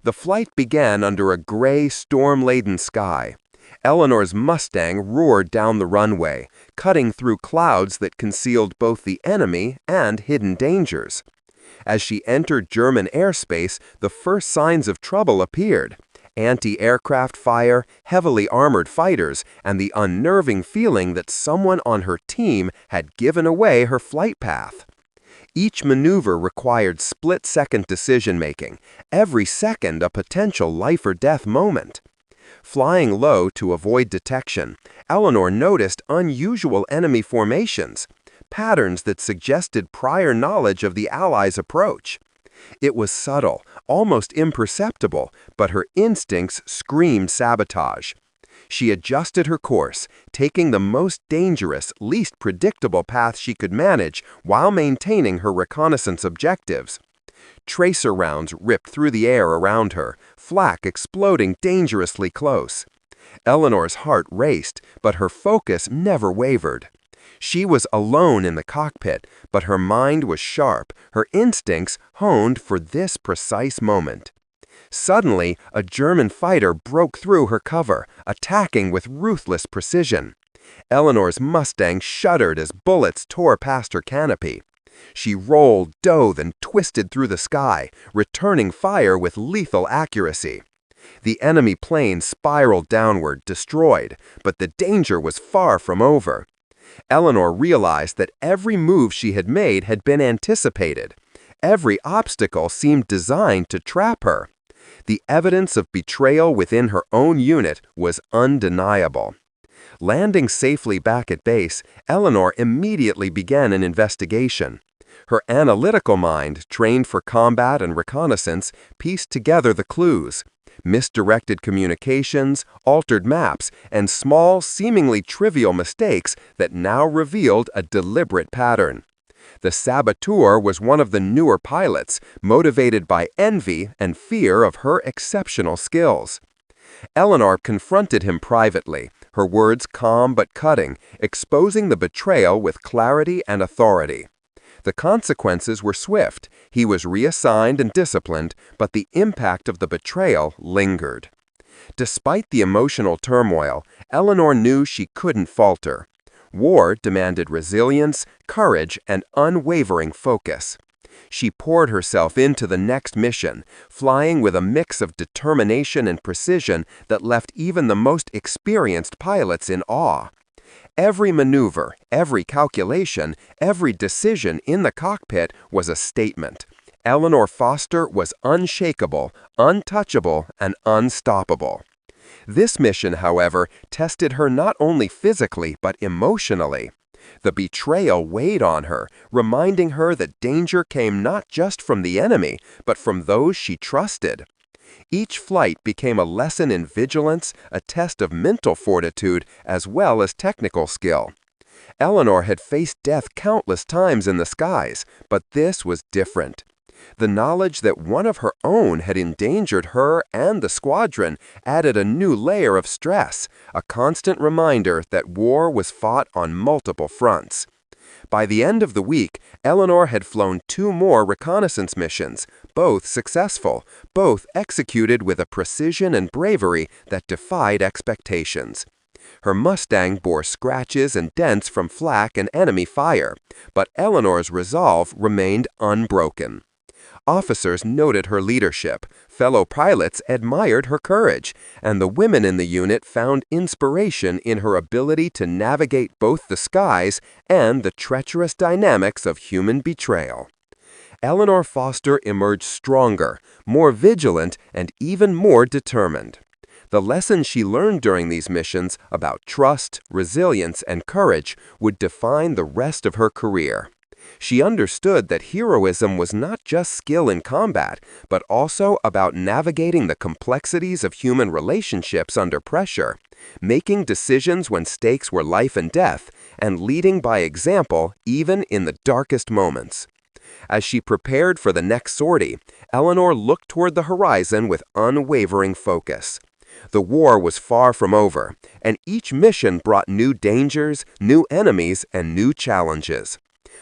The flight began under a gray, storm-laden sky. Eleanor's Mustang roared down the runway, cutting through clouds that concealed both the enemy and hidden dangers. As she entered German airspace, the first signs of trouble appeared: anti-aircraft fire, heavily armored fighters, and the unnerving feeling that someone on her team had given away her flight path. Each maneuver required split-second decision-making, every second a potential life-or-death moment. Flying low to avoid detection, Eleanor noticed unusual enemy formations, patterns that suggested prior knowledge of the Allies' approach. It was subtle, almost imperceptible, but her instincts screamed sabotage. She adjusted her course, taking the most dangerous, least predictable path she could manage while maintaining her reconnaissance objectives. Tracer rounds ripped through the air around her, flak exploding dangerously close. Eleanor's heart raced, but her focus never wavered. She was alone in the cockpit, but her mind was sharp, her instincts honed for this precise moment. Suddenly, a German fighter broke through her cover, attacking with ruthless precision. Eleanor's Mustang shuddered as bullets tore past her canopy. She rolled, dove, and twisted through the sky, returning fire with lethal accuracy. The enemy plane spiraled downward, destroyed, but the danger was far from over. Eleanor realized that every move she had made had been anticipated. Every obstacle seemed designed to trap her. The evidence of betrayal within her own unit was undeniable. Landing safely back at base, Eleanor immediately began an investigation. Her analytical mind, trained for combat and reconnaissance, pieced together the clues: misdirected communications, altered maps, and small, seemingly trivial mistakes that now revealed a deliberate pattern. The saboteur was one of the newer pilots, motivated by envy and fear of her exceptional skills. Eleanor confronted him privately, her words calm but cutting, exposing the betrayal with clarity and authority. The consequences were swift. He was reassigned and disciplined, but the impact of the betrayal lingered. Despite the emotional turmoil, Eleanor knew she couldn't falter. War demanded resilience, courage, and unwavering focus. She poured herself into the next mission, flying with a mix of determination and precision that left even the most experienced pilots in awe. Every maneuver, every calculation, every decision in the cockpit was a statement. Eleanor Foster was unshakable, untouchable, and unstoppable. This mission, however, tested her not only physically but emotionally. The betrayal weighed on her, reminding her that danger came not just from the enemy, but from those she trusted. Each flight became a lesson in vigilance, a test of mental fortitude as well as technical skill. Eleanor had faced death countless times in the skies, but this was different. The knowledge that one of her own had endangered her and the squadron added a new layer of stress, a constant reminder that war was fought on multiple fronts. By the end of the week, Eleanor had flown 2 more reconnaissance missions, both successful, both executed with a precision and bravery that defied expectations. Her Mustang bore scratches and dents from flak and enemy fire, but Eleanor's resolve remained unbroken. Officers noted her leadership, fellow pilots admired her courage, and the women in the unit found inspiration in her ability to navigate both the skies and the treacherous dynamics of human betrayal. Eleanor Foster emerged stronger, more vigilant, and even more determined. The lessons she learned during these missions about trust, resilience, and courage would define the rest of her career. She understood that heroism was not just skill in combat, but also about navigating the complexities of human relationships under pressure, making decisions when stakes were life and death, and leading by example even in the darkest moments. As she prepared for the next sortie, Eleanor looked toward the horizon with unwavering focus. The war was far from over, and each mission brought new dangers, new enemies, and new challenges.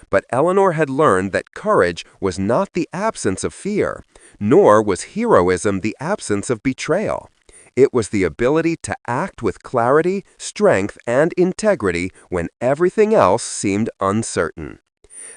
But Eleanor had learned that courage was not the absence of fear, nor was heroism the absence of betrayal. It was the ability to act with clarity, strength, and integrity when everything else seemed uncertain.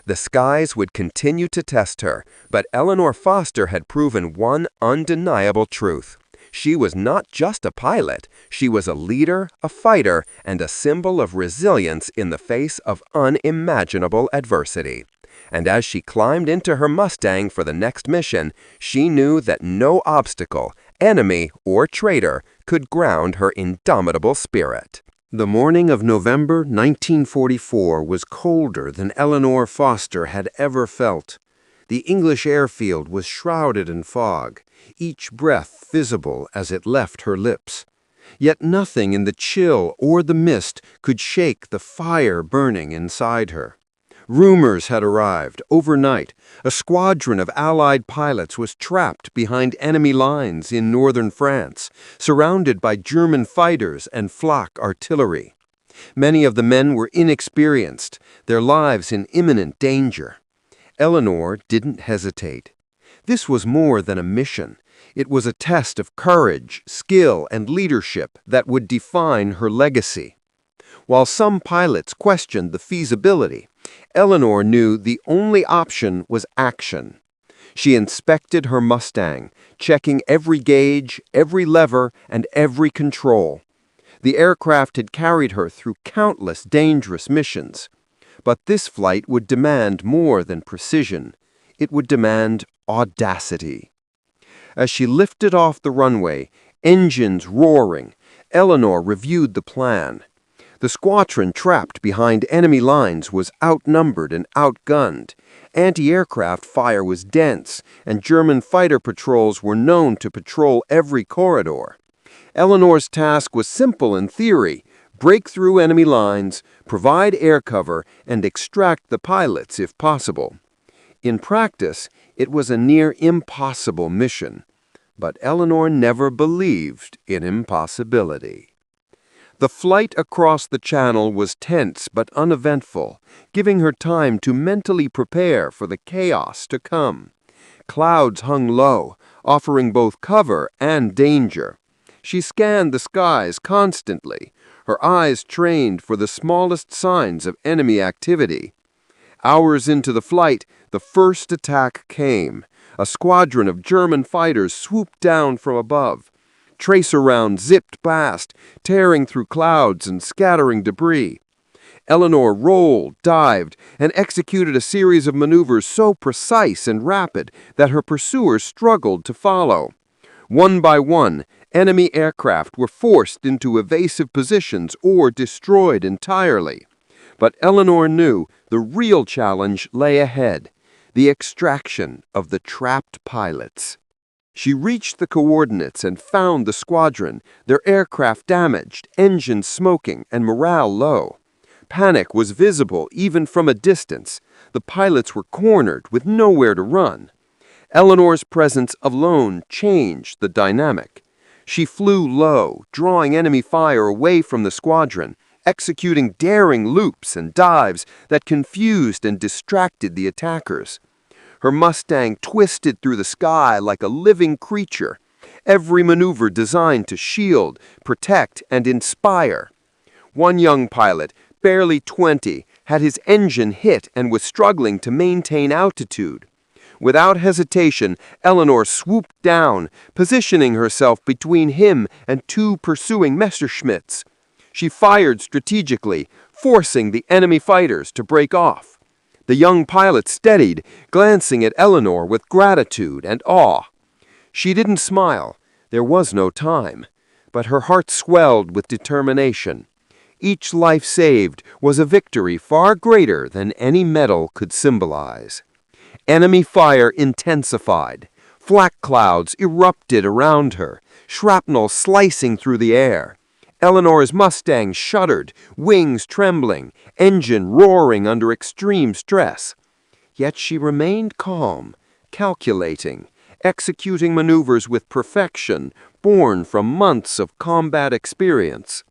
The skies would continue to test her, but Eleanor Foster had proven one undeniable truth. She was not just a pilot, she was a leader, a fighter, and a symbol of resilience in the face of unimaginable adversity. And as she climbed into her Mustang for the next mission, she knew that no obstacle, enemy, or traitor could ground her indomitable spirit. The morning of November 1944 was colder than Eleanor Foster had ever felt. The English airfield was shrouded in fog, each breath visible as it left her lips. Yet nothing in the chill or the mist could shake the fire burning inside her. Rumors had arrived overnight. A squadron of Allied pilots was trapped behind enemy lines in northern France, surrounded by German fighters and flak artillery. Many of the men were inexperienced, their lives in imminent danger. Eleanor didn't hesitate. This was more than a mission. It was a test of courage, skill, and leadership that would define her legacy. While some pilots questioned the feasibility, Eleanor knew the only option was action. She inspected her Mustang, checking every gauge, every lever, and every control. The aircraft had carried her through countless dangerous missions. But this flight would demand more than precision. It would demand audacity. As she lifted off the runway, engines roaring, Eleanor reviewed the plan. The squadron trapped behind enemy lines was outnumbered and outgunned. Anti-aircraft fire was dense, and German fighter patrols were known to patrol every corridor. Eleanor's task was simple in theory: break through enemy lines, provide air cover, and extract the pilots if possible. In practice, it was a near impossible mission. But Eleanor never believed in impossibility. The flight across the channel was tense but uneventful, giving her time to mentally prepare for the chaos to come. Clouds hung low, offering both cover and danger. She scanned the skies constantly, her eyes trained for the smallest signs of enemy activity. Hours into the flight, the first attack came. A squadron of German fighters swooped down from above. Tracer rounds zipped past, tearing through clouds and scattering debris. Eleanor rolled, dived, and executed a series of maneuvers so precise and rapid that her pursuers struggled to follow. One by one, enemy aircraft were forced into evasive positions or destroyed entirely. But Eleanor knew the real challenge lay ahead: the extraction of the trapped pilots. She reached the coordinates and found the squadron, their aircraft damaged, engines smoking, and morale low. Panic was visible even from a distance. The pilots were cornered with nowhere to run. Eleanor's presence alone changed the dynamic. She flew low, drawing enemy fire away from the squadron, executing daring loops and dives that confused and distracted the attackers. Her Mustang twisted through the sky like a living creature, every maneuver designed to shield, protect, and inspire. One young pilot, barely 20, had his engine hit and was struggling to maintain altitude. Without hesitation, Eleanor swooped down, positioning herself between him and two pursuing Messerschmitts. She fired strategically, forcing the enemy fighters to break off. The young pilot steadied, glancing at Eleanor with gratitude and awe. She didn't smile. There was no time. but her heart swelled with determination. Each life saved was a victory far greater than any medal could symbolize. Enemy fire intensified. Flak clouds erupted around her, shrapnel slicing through the air. Eleanor's Mustang shuddered, wings trembling, engine roaring under extreme stress. Yet she remained calm, calculating, executing maneuvers with perfection born from months of combat experience.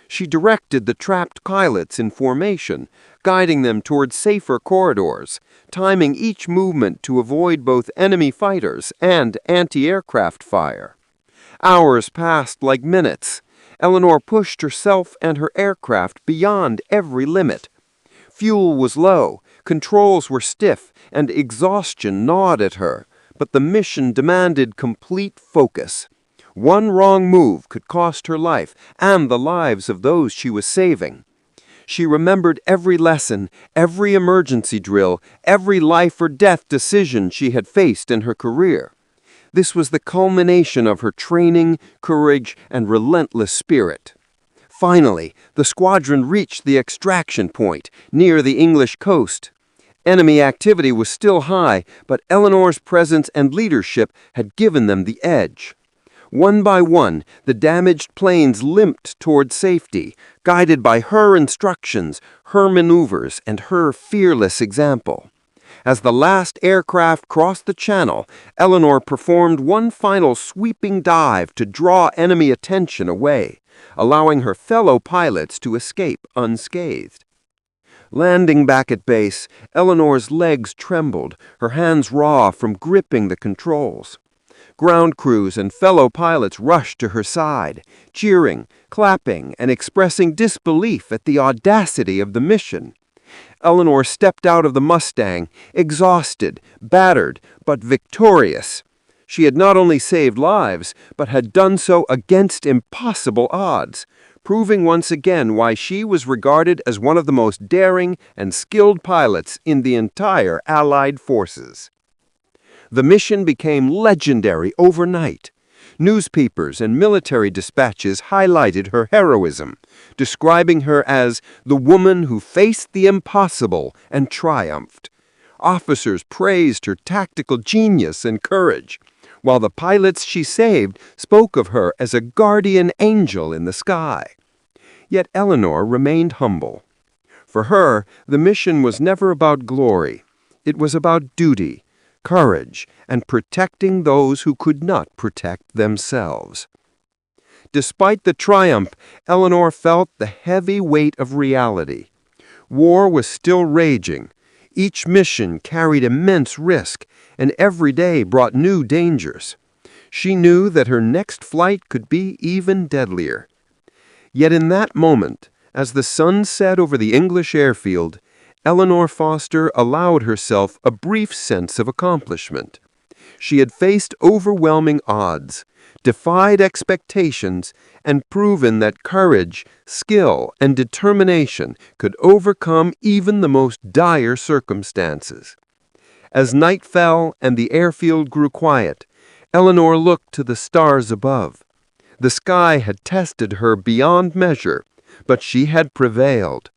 She directed the trapped pilots in formation, guiding them toward safer corridors, timing each movement to avoid both enemy fighters and anti-aircraft fire. Hours passed like minutes. Eleanor pushed herself and her aircraft beyond every limit. Fuel was low, controls were stiff, and exhaustion gnawed at her, but the mission demanded complete focus. One wrong move could cost her life and the lives of those she was saving. She remembered every lesson, every emergency drill, every life or death decision she had faced in her career. This was the culmination of her training, courage, and relentless spirit. Finally, the squadron reached the extraction point, near the English coast. Enemy activity was still high, but Eleanor's presence and leadership had given them the edge. One by one, the damaged planes limped toward safety, guided by her instructions, her maneuvers, and her fearless example. As the last aircraft crossed the channel, Eleanor performed one final sweeping dive to draw enemy attention away, allowing her fellow pilots to escape unscathed. Landing back at base, Eleanor's legs trembled, her hands raw from gripping the controls. Ground crews and fellow pilots rushed to her side, cheering, clapping, and expressing disbelief at the audacity of the mission. Eleanor stepped out of the Mustang, exhausted, battered, but victorious. She had not only saved lives, but had done so against impossible odds, proving once again why she was regarded as one of the most daring and skilled pilots in the entire Allied forces. The mission became legendary overnight. Newspapers and military dispatches highlighted her heroism, describing her as the woman who faced the impossible and triumphed. Officers praised her tactical genius and courage, while the pilots she saved spoke of her as a guardian angel in the sky. Yet Eleanor remained humble. For her, the mission was never about glory. It was about duty, courage, and protecting those who could not protect themselves. Despite the triumph, Eleanor felt the heavy weight of reality. War was still raging. Each mission carried immense risk, and every day brought new dangers. She knew that her next flight could be even deadlier. Yet in that moment, as the sun set over the English airfield, Eleanor Foster allowed herself a brief sense of accomplishment. She had faced overwhelming odds, defied expectations, and proven that courage, skill, and determination could overcome even the most dire circumstances. As night fell and the airfield grew quiet, Eleanor looked to the stars above. The sky had tested her beyond measure, but she had prevailed.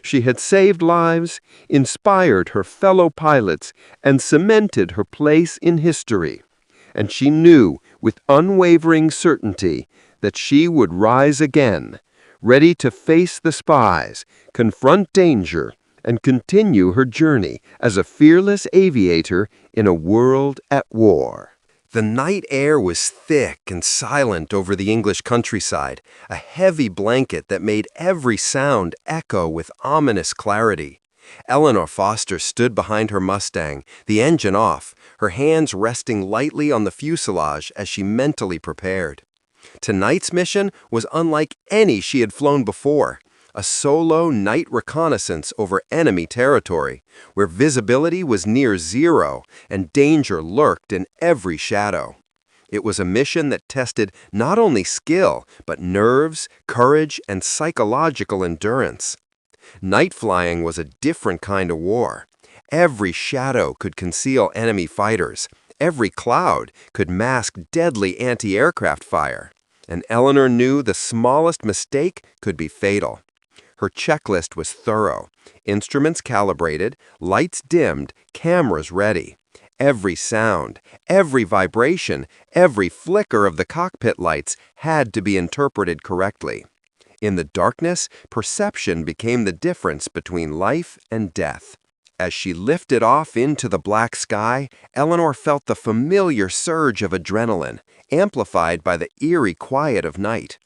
She had saved lives, inspired her fellow pilots, and cemented her place in history. And she knew with unwavering certainty that she would rise again, ready to face the spies, confront danger, and continue her journey as a fearless aviator in a world at war. The night air was thick and silent over the English countryside, a heavy blanket that made every sound echo with ominous clarity. Eleanor Foster stood behind her Mustang, the engine off, her hands resting lightly on the fuselage as she mentally prepared. Tonight's mission was unlike any she had flown before. A solo night reconnaissance over enemy territory, where visibility was near zero and danger lurked in every shadow. It was a mission that tested not only skill, but nerves, courage, and psychological endurance. Night flying was a different kind of war. Every shadow could conceal enemy fighters. Every cloud could mask deadly anti-aircraft fire. and Eleanor knew the smallest mistake could be fatal. Her checklist was thorough. Instruments calibrated, lights dimmed, cameras ready. Every sound, every vibration, every flicker of the cockpit lights had to be interpreted correctly. In the darkness, perception became the difference between life and death. As she lifted off into the black sky, Eleanor felt the familiar surge of adrenaline, amplified by the eerie quiet of night.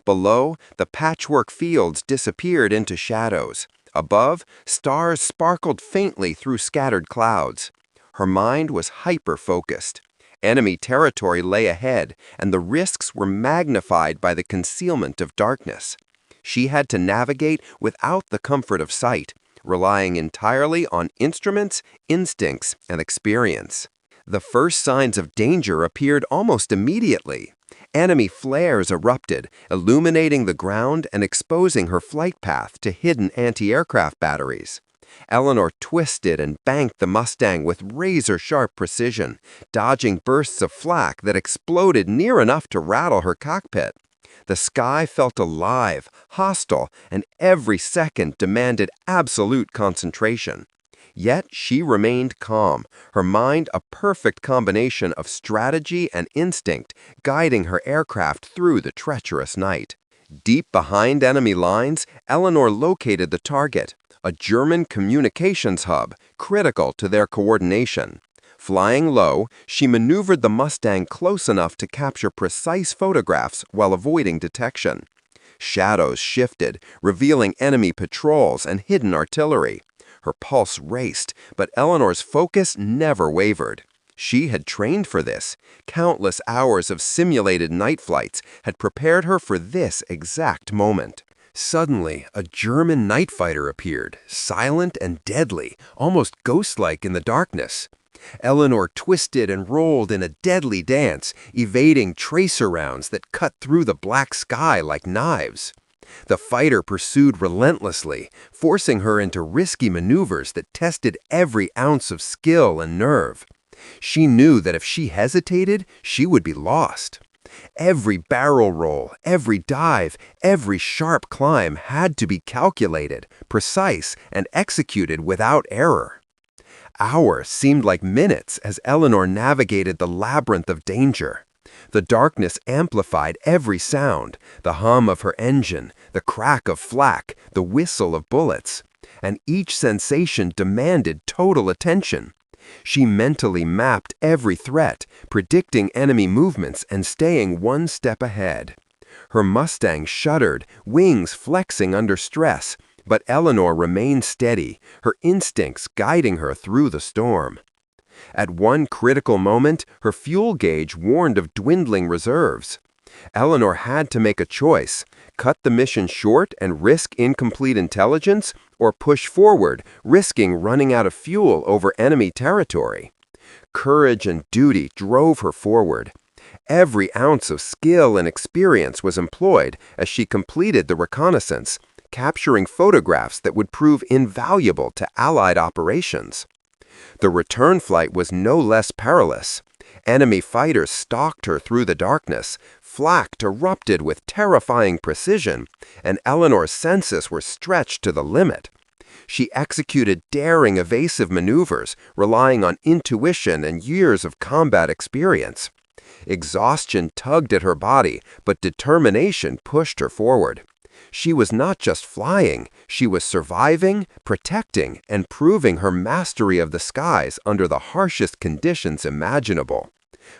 Below, the patchwork fields disappeared into shadows. Above, stars sparkled faintly through scattered clouds. Her mind was hyper-focused. Enemy territory lay ahead, and the risks were magnified by the concealment of darkness. She had to navigate without the comfort of sight, relying entirely on instruments, instincts, and experience. The first signs of danger appeared almost immediately. Enemy flares erupted, illuminating the ground and exposing her flight path to hidden anti-aircraft batteries. Eleanor twisted and banked the Mustang with razor-sharp precision, dodging bursts of flak that exploded near enough to rattle her cockpit. The sky felt alive, hostile, and every second demanded absolute concentration. Yet she remained calm, her mind a perfect combination of strategy and instinct, guiding her aircraft through the treacherous night. Deep behind enemy lines, Eleanor located the target, a German communications hub critical to their coordination. Flying low, she maneuvered the Mustang close enough to capture precise photographs while avoiding detection. Shadows shifted, revealing enemy patrols and hidden artillery. Her pulse raced, but Eleanor's focus never wavered. She had trained for this. Countless hours of simulated night flights had prepared her for this exact moment. Suddenly, a German night fighter appeared, silent and deadly, almost ghost-like in the darkness. Eleanor twisted and rolled in a deadly dance, evading tracer rounds that cut through the black sky like knives. The fighter pursued relentlessly, forcing her into risky maneuvers that tested every ounce of skill and nerve. She knew that if she hesitated, she would be lost. Every barrel roll, every dive, every sharp climb had to be calculated, precise, and executed without error. Hours seemed like minutes as Eleanor navigated the labyrinth of danger. The darkness amplified every sound, the hum of her engine, the crack of flak, the whistle of bullets, and each sensation demanded total attention. She mentally mapped every threat, predicting enemy movements and staying one step ahead. Her Mustang shuddered, wings flexing under stress, but Eleanor remained steady, her instincts guiding her through the storm. At one critical moment, her fuel gauge warned of dwindling reserves. Eleanor had to make a choice: cut the mission short and risk incomplete intelligence, or push forward, risking running out of fuel over enemy territory. Courage and duty drove her forward. Every ounce of skill and experience was employed as she completed the reconnaissance, capturing photographs that would prove invaluable to Allied operations. The return flight was no less perilous. Enemy fighters stalked her through the darkness, flak erupted with terrifying precision, and Eleanor's senses were stretched to the limit. She executed daring evasive maneuvers, relying on intuition and years of combat experience. Exhaustion tugged at her body, but determination pushed her forward. She was not just flying, she was surviving, protecting, and proving her mastery of the skies under the harshest conditions imaginable.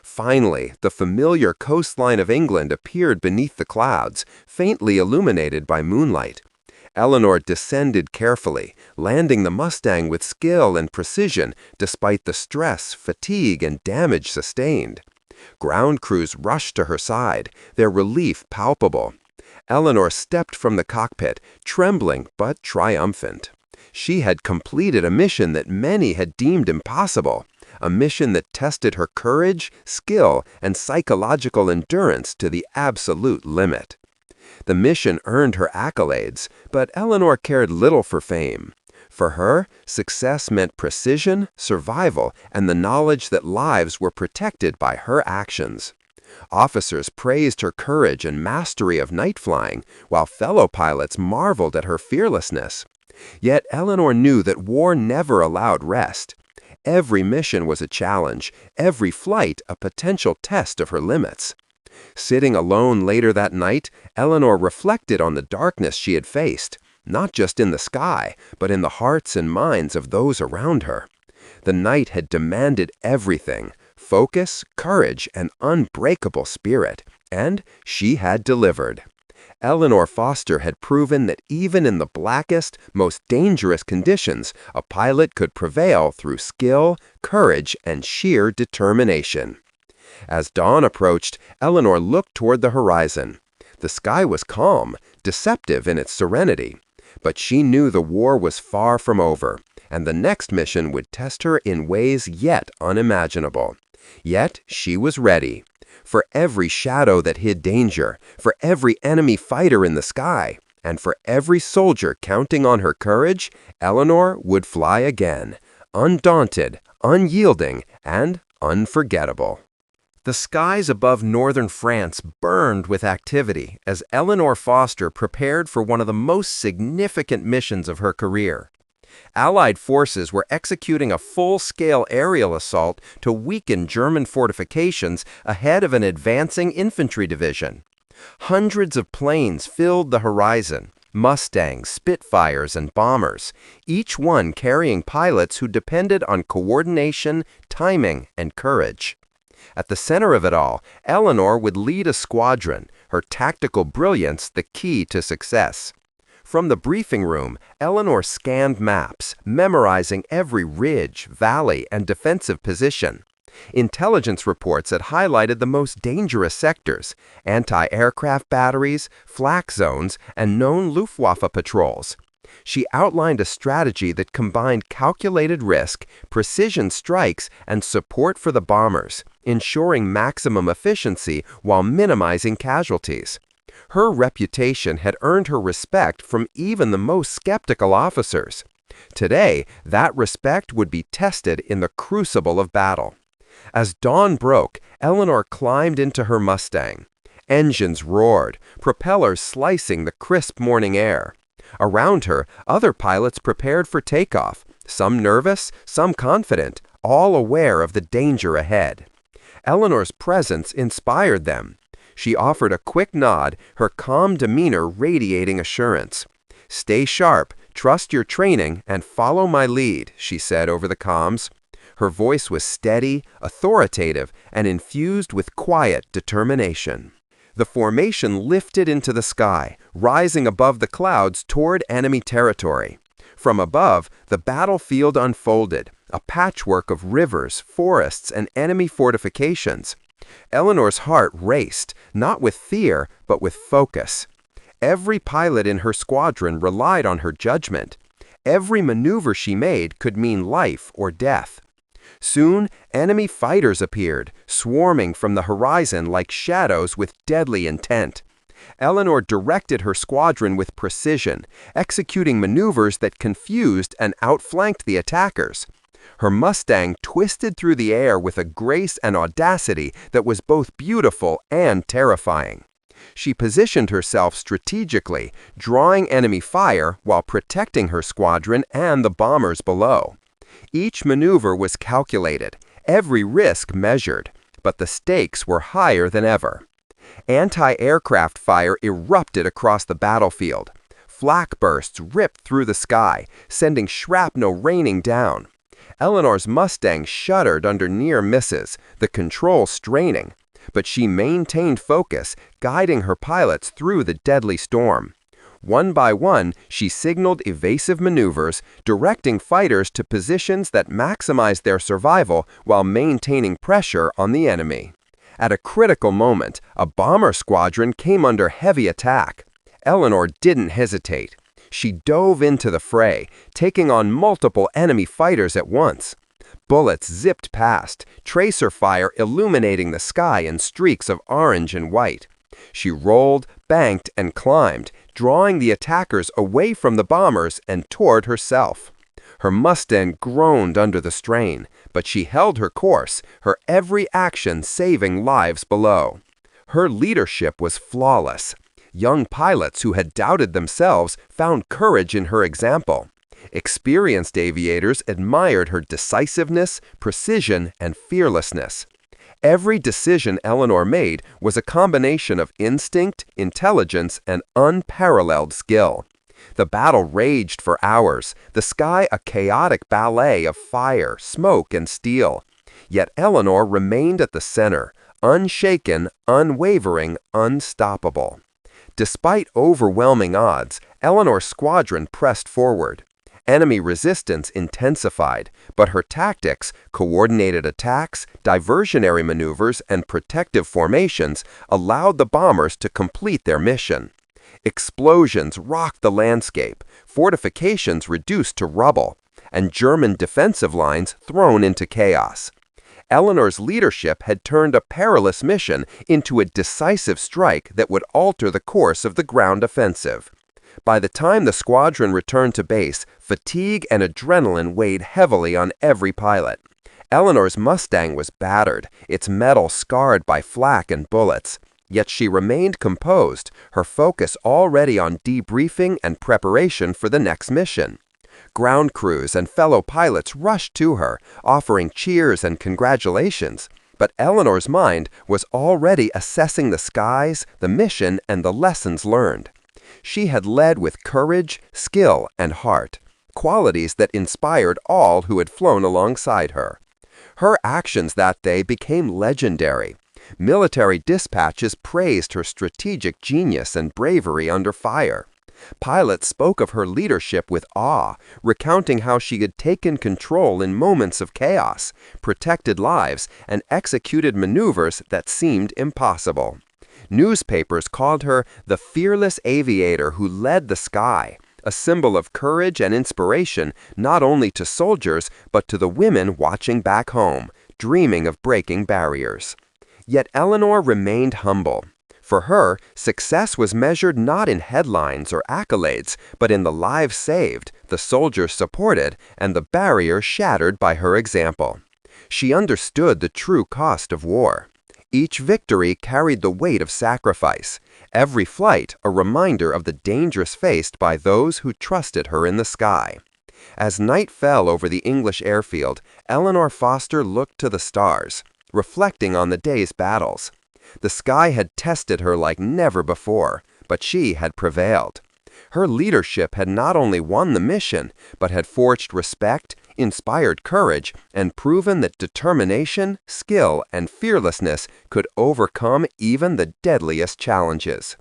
Finally, the familiar coastline of England appeared beneath the clouds, faintly illuminated by moonlight. Eleanor descended carefully, landing the Mustang with skill and precision despite the stress, fatigue, and damage sustained. Ground crews rushed to her side, their relief palpable. Eleanor stepped from the cockpit, trembling but triumphant. She had completed a mission that many had deemed impossible, a mission that tested her courage, skill, and psychological endurance to the absolute limit. The mission earned her accolades, but Eleanor cared little for fame. For her, success meant precision, survival, and the knowledge that lives were protected by her actions. Officers praised her courage and mastery of night flying, while fellow pilots marveled at her fearlessness. Yet Eleanor knew that war never allowed rest. Every mission was a challenge, every flight a potential test of her limits. Sitting alone later that night, Eleanor reflected on the darkness she had faced, not just in the sky, but in the hearts and minds of those around her. The night had demanded everything: focus, courage, and unbreakable spirit, and she had delivered. Eleanor Foster had proven that even in the blackest, most dangerous conditions, a pilot could prevail through skill, courage, and sheer determination. As dawn approached, Eleanor looked toward the horizon. The sky was calm, deceptive in its serenity. But she knew the war was far from over, and the next mission would test her in ways yet unimaginable. Yet she was ready. For every shadow that hid danger, for every enemy fighter in the sky, and for every soldier counting on her courage, Eleanor would fly again, undaunted, unyielding, and unforgettable. The skies above northern France burned with activity as Eleanor Foster prepared for one of the most significant missions of her career. Allied forces were executing a full-scale aerial assault to weaken German fortifications ahead of an advancing infantry division. Hundreds of planes filled the horizon: Mustangs, Spitfires, and bombers, each one carrying pilots who depended on coordination, timing, and courage. At the center of it all, Eleanor would lead a squadron, her tactical brilliance the key to success. From the briefing room, Eleanor scanned maps, memorizing every ridge, valley, and defensive position. Intelligence reports had highlighted the most dangerous sectors: anti-aircraft batteries, flak zones, and known Luftwaffe patrols. She outlined a strategy that combined calculated risk, precision strikes, and support for the bombers, ensuring maximum efficiency while minimizing casualties. Her reputation had earned her respect from even the most skeptical officers. Today, that respect would be tested in the crucible of battle. As dawn broke, Eleanor climbed into her Mustang. Engines roared, propellers slicing the crisp morning air. Around her, other pilots prepared for takeoff, some nervous, some confident, all aware of the danger ahead. Eleanor's presence inspired them. She offered a quick nod, her calm demeanor radiating assurance. "Stay sharp, trust your training, and follow my lead," she said over the comms. Her voice was steady, authoritative, and infused with quiet determination. The formation lifted into the sky, rising above the clouds toward enemy territory. From above, the battlefield unfolded, a patchwork of rivers, forests, and enemy fortifications. Eleanor's heart raced, not with fear, but with focus. Every pilot in her squadron relied on her judgment. Every maneuver she made could mean life or death. Soon, enemy fighters appeared, swarming from the horizon like shadows with deadly intent. Eleanor directed her squadron with precision, executing maneuvers that confused and outflanked the attackers. Her Mustang twisted through the air with a grace and audacity that was both beautiful and terrifying. She positioned herself strategically, drawing enemy fire while protecting her squadron and the bombers below. Each maneuver was calculated, every risk measured, but the stakes were higher than ever. Anti-aircraft fire erupted across the battlefield. Flak bursts ripped through the sky, sending shrapnel raining down. Eleanor's Mustang shuddered under near misses, the controls straining, but she maintained focus, guiding her pilots through the deadly storm. One by one, she signaled evasive maneuvers, directing fighters to positions that maximized their survival while maintaining pressure on the enemy. At a critical moment, a bomber squadron came under heavy attack. Eleanor didn't hesitate. She dove into the fray, taking on multiple enemy fighters at once. Bullets zipped past, tracer fire illuminating the sky in streaks of orange and white. She rolled, banked, and climbed, drawing the attackers away from the bombers and toward herself. Her Mustang groaned under the strain, But she held her course, her every action saving lives below. Her leadership was flawless. Young pilots who had doubted themselves found courage in her example. Experienced aviators admired her decisiveness, precision, and fearlessness. Every decision Eleanor made was a combination of instinct, intelligence, and unparalleled skill. The battle raged for hours, the sky a chaotic ballet of fire, smoke, and steel. Yet Eleanor remained at the center, unshaken, unwavering, unstoppable. Despite overwhelming odds, Eleanor's squadron pressed forward. Enemy resistance intensified, but her tactics, coordinated attacks, diversionary maneuvers, and protective formations allowed the bombers to complete their mission. Explosions rocked the landscape, fortifications reduced to rubble, and German defensive lines thrown into chaos. Eleanor's leadership had turned a perilous mission into a decisive strike that would alter the course of the ground offensive. By the time the squadron returned to base, fatigue and adrenaline weighed heavily on every pilot. Eleanor's Mustang was battered, its metal scarred by flak and bullets. Yet she remained composed, her focus already on debriefing and preparation for the next mission. Ground crews and fellow pilots rushed to her, offering cheers and congratulations. But Eleanor's mind was already assessing the skies, the mission, and the lessons learned. She had led with courage, skill, and heart, qualities that inspired all who had flown alongside her. Her actions that day became legendary. Military dispatches praised her strategic genius and bravery under fire. Pilots spoke of her leadership with awe, recounting how she had taken control in moments of chaos, protected lives, and executed maneuvers that seemed impossible. Newspapers called her the fearless aviator who led the sky, a symbol of courage and inspiration not only to soldiers but to the women watching back home, dreaming of breaking barriers. Yet Eleanor remained humble. For her, success was measured not in headlines or accolades, but in the lives saved, the soldiers supported, and the barrier shattered by her example. She understood the true cost of war. Each victory carried the weight of sacrifice, every flight a reminder of the dangers faced by those who trusted her in the sky. As night fell over the English airfield, Eleanor Foster looked to the stars, reflecting on the day's battles. The sky had tested her like never before, but she had prevailed. Her leadership had not only won the mission, but had forged respect, inspired courage, and proven that determination, skill, and fearlessness could overcome even the deadliest challenges.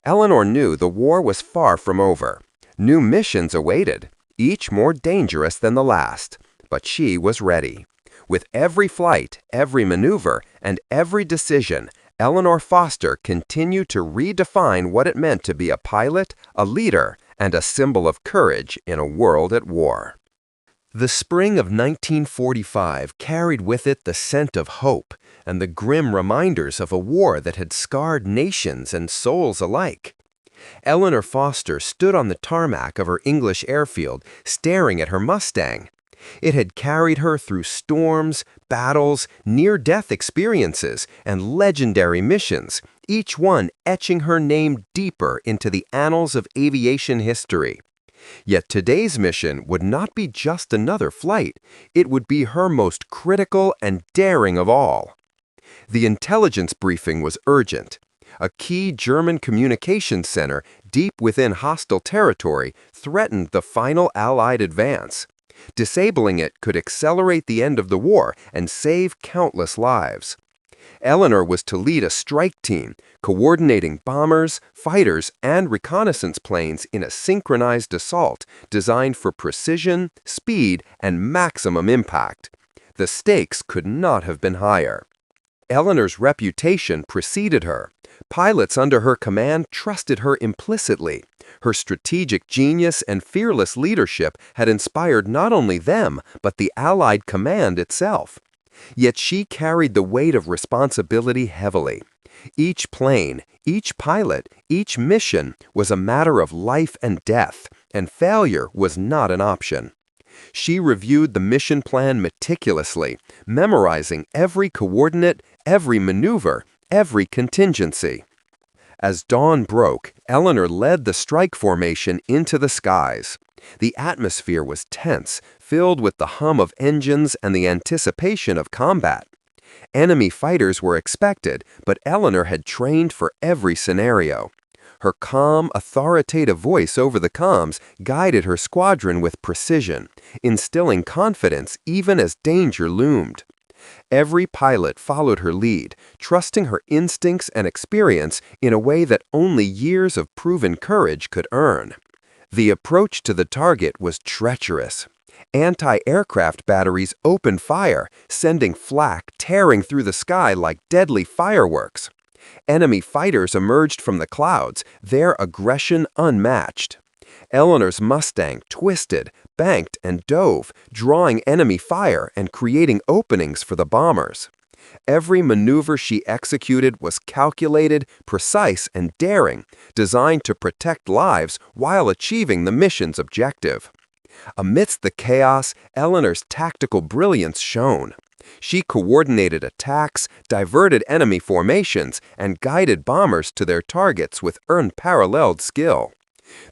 Eleanor knew the war was far from over. New missions awaited, each more dangerous than the last, but she was ready. With every flight, every maneuver, and every decision, Eleanor Foster continued to redefine what it meant to be a pilot, a leader, and a symbol of courage in a world at war. The spring of 1945 carried with it the scent of hope and the grim reminders of a war that had scarred nations and souls alike. Eleanor Foster stood on the tarmac of her English airfield, staring at her Mustang. It had carried her through storms, battles, near-death experiences, and legendary missions, each one etching her name deeper into the annals of aviation history. Yet today's mission would not be just another flight. It would be her most critical and daring of all. The intelligence briefing was urgent. A key German communications center deep within hostile territory threatened the final Allied advance. Disabling it could accelerate the end of the war and save countless lives. Eleanor was to lead a strike team, coordinating bombers, fighters, and reconnaissance planes in a synchronized assault designed for precision, speed, and maximum impact. The stakes could not have been higher. Eleanor's reputation preceded her. Pilots under her command trusted her implicitly. Her strategic genius and fearless leadership had inspired not only them, but the Allied command itself. Yet she carried the weight of responsibility heavily. Each plane, each pilot, each mission was a matter of life and death, and failure was not an option. She reviewed the mission plan meticulously, memorizing every coordinate, every maneuver, every contingency. As dawn broke, Eleanor led the strike formation into the skies. The atmosphere was tense, filled with the hum of engines and the anticipation of combat. Enemy fighters were expected, but Eleanor had trained for every scenario. Her calm, authoritative voice over the comms guided her squadron with precision, instilling confidence even as danger loomed. Every pilot followed her lead, trusting her instincts and experience in a way that only years of proven courage could earn. The approach to the target was treacherous. Anti-aircraft batteries opened fire, sending flak tearing through the sky like deadly fireworks. Enemy fighters emerged from the clouds, their aggression unmatched. Eleanor's Mustang twisted, banked, and dove, drawing enemy fire and creating openings for the bombers. Every maneuver she executed was calculated, precise, and daring, designed to protect lives while achieving the mission's objective. Amidst the chaos, Eleanor's tactical brilliance shone. She coordinated attacks, diverted enemy formations, and guided bombers to their targets with unparalleled skill.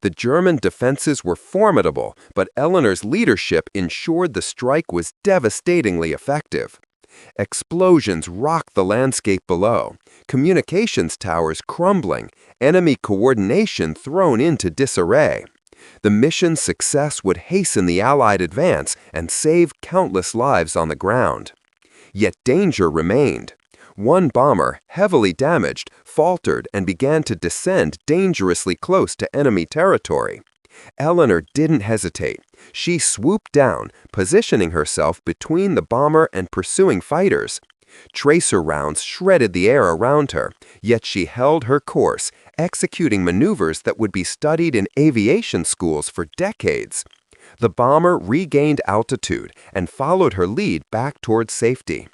The German defenses were formidable, but Eleanor's leadership ensured the strike was devastatingly effective. Explosions rocked the landscape below, communications towers crumbling, enemy coordination thrown into disarray. The mission's success would hasten the Allied advance and save countless lives on the ground. Yet danger remained. One bomber, heavily damaged, faltered and began to descend dangerously close to enemy territory. Eleanor didn't hesitate. She swooped down, positioning herself between the bomber and pursuing fighters. Tracer rounds shredded the air around her, yet she held her course, executing maneuvers that would be studied in aviation schools for decades. The bomber regained altitude and followed her lead back towards safety.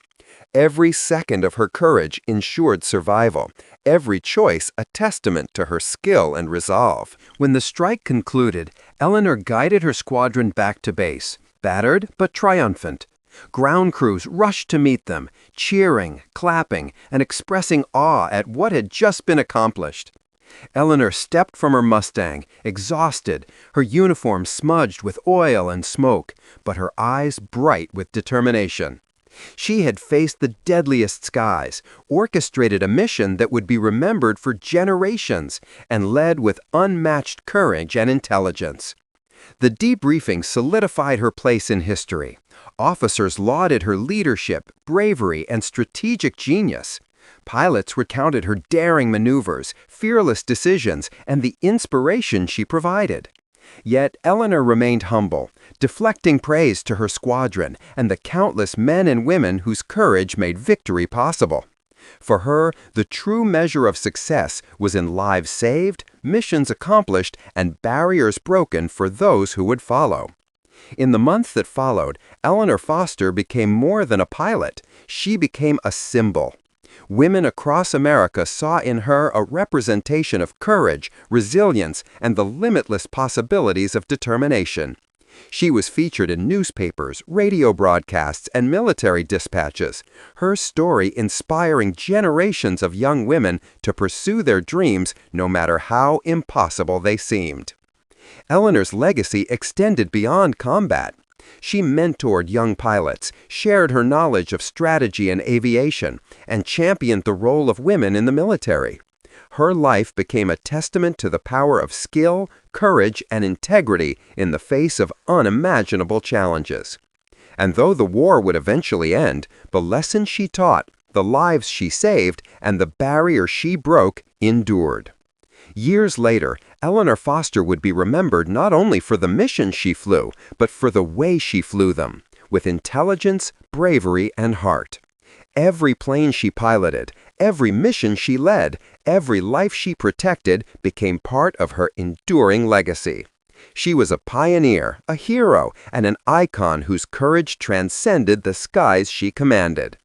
Every second of her courage ensured survival, every choice a testament to her skill and resolve. When the strike concluded, Eleanor guided her squadron back to base, battered but triumphant. Ground crews rushed to meet them, cheering, clapping, and expressing awe at what had just been accomplished. Eleanor stepped from her Mustang, exhausted, her uniform smudged with oil and smoke, but her eyes bright with determination. She had faced the deadliest skies, orchestrated a mission that would be remembered for generations, and led with unmatched courage and intelligence. The debriefing solidified her place in history. Officers lauded her leadership, bravery, and strategic genius. Pilots recounted her daring maneuvers, fearless decisions, and the inspiration she provided. Yet Eleanor remained humble, deflecting praise to her squadron and the countless men and women whose courage made victory possible. For her, the true measure of success was in lives saved, missions accomplished, and barriers broken for those who would follow. In the months that followed, Eleanor Foster became more than a pilot. She became a symbol. Women across America saw in her a representation of courage, resilience, and the limitless possibilities of determination. She was featured in newspapers, radio broadcasts, and military dispatches, her story inspiring generations of young women to pursue their dreams no matter how impossible they seemed. Eleanor's legacy extended beyond combat. She mentored young pilots, shared her knowledge of strategy and aviation, and championed the role of women in the military. Her life became a testament to the power of skill, courage, and integrity in the face of unimaginable challenges. And though the war would eventually end, the lessons she taught, the lives she saved, and the barriers she broke endured. Years later, Eleanor Foster would be remembered not only for the missions she flew, but for the way she flew them, with intelligence, bravery, and heart. Every plane she piloted, every mission she led, every life she protected became part of her enduring legacy. She was a pioneer, a hero, and an icon whose courage transcended the skies she commanded.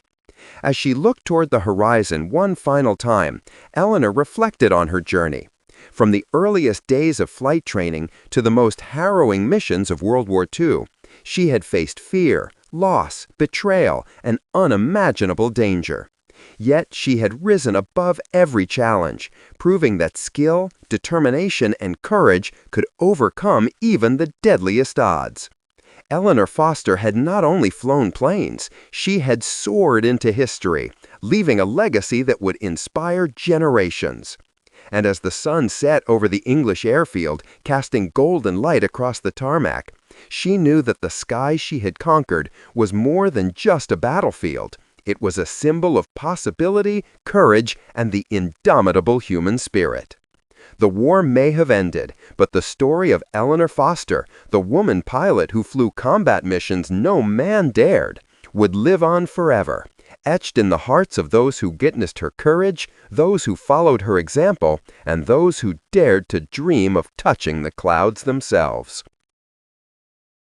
As she looked toward the horizon one final time, Eleanor reflected on her journey. From the earliest days of flight training to the most harrowing missions of World War II, She had faced fear, loss, betrayal, and unimaginable danger. Yet she had risen above every challenge, proving that skill, determination, and courage could overcome even the deadliest odds. Eleanor Foster had not only flown planes, she had soared into history, leaving a legacy that would inspire generations. And as the sun set over the English airfield, casting golden light across the tarmac, she knew that the sky she had conquered was more than just a battlefield. It was a symbol of possibility, courage, and the indomitable human spirit. The war may have ended, but the story of Eleanor Foster, the woman pilot who flew combat missions no man dared, would live on forever, etched in the hearts of those who witnessed her courage, those who followed her example, and those who dared to dream of touching the clouds themselves.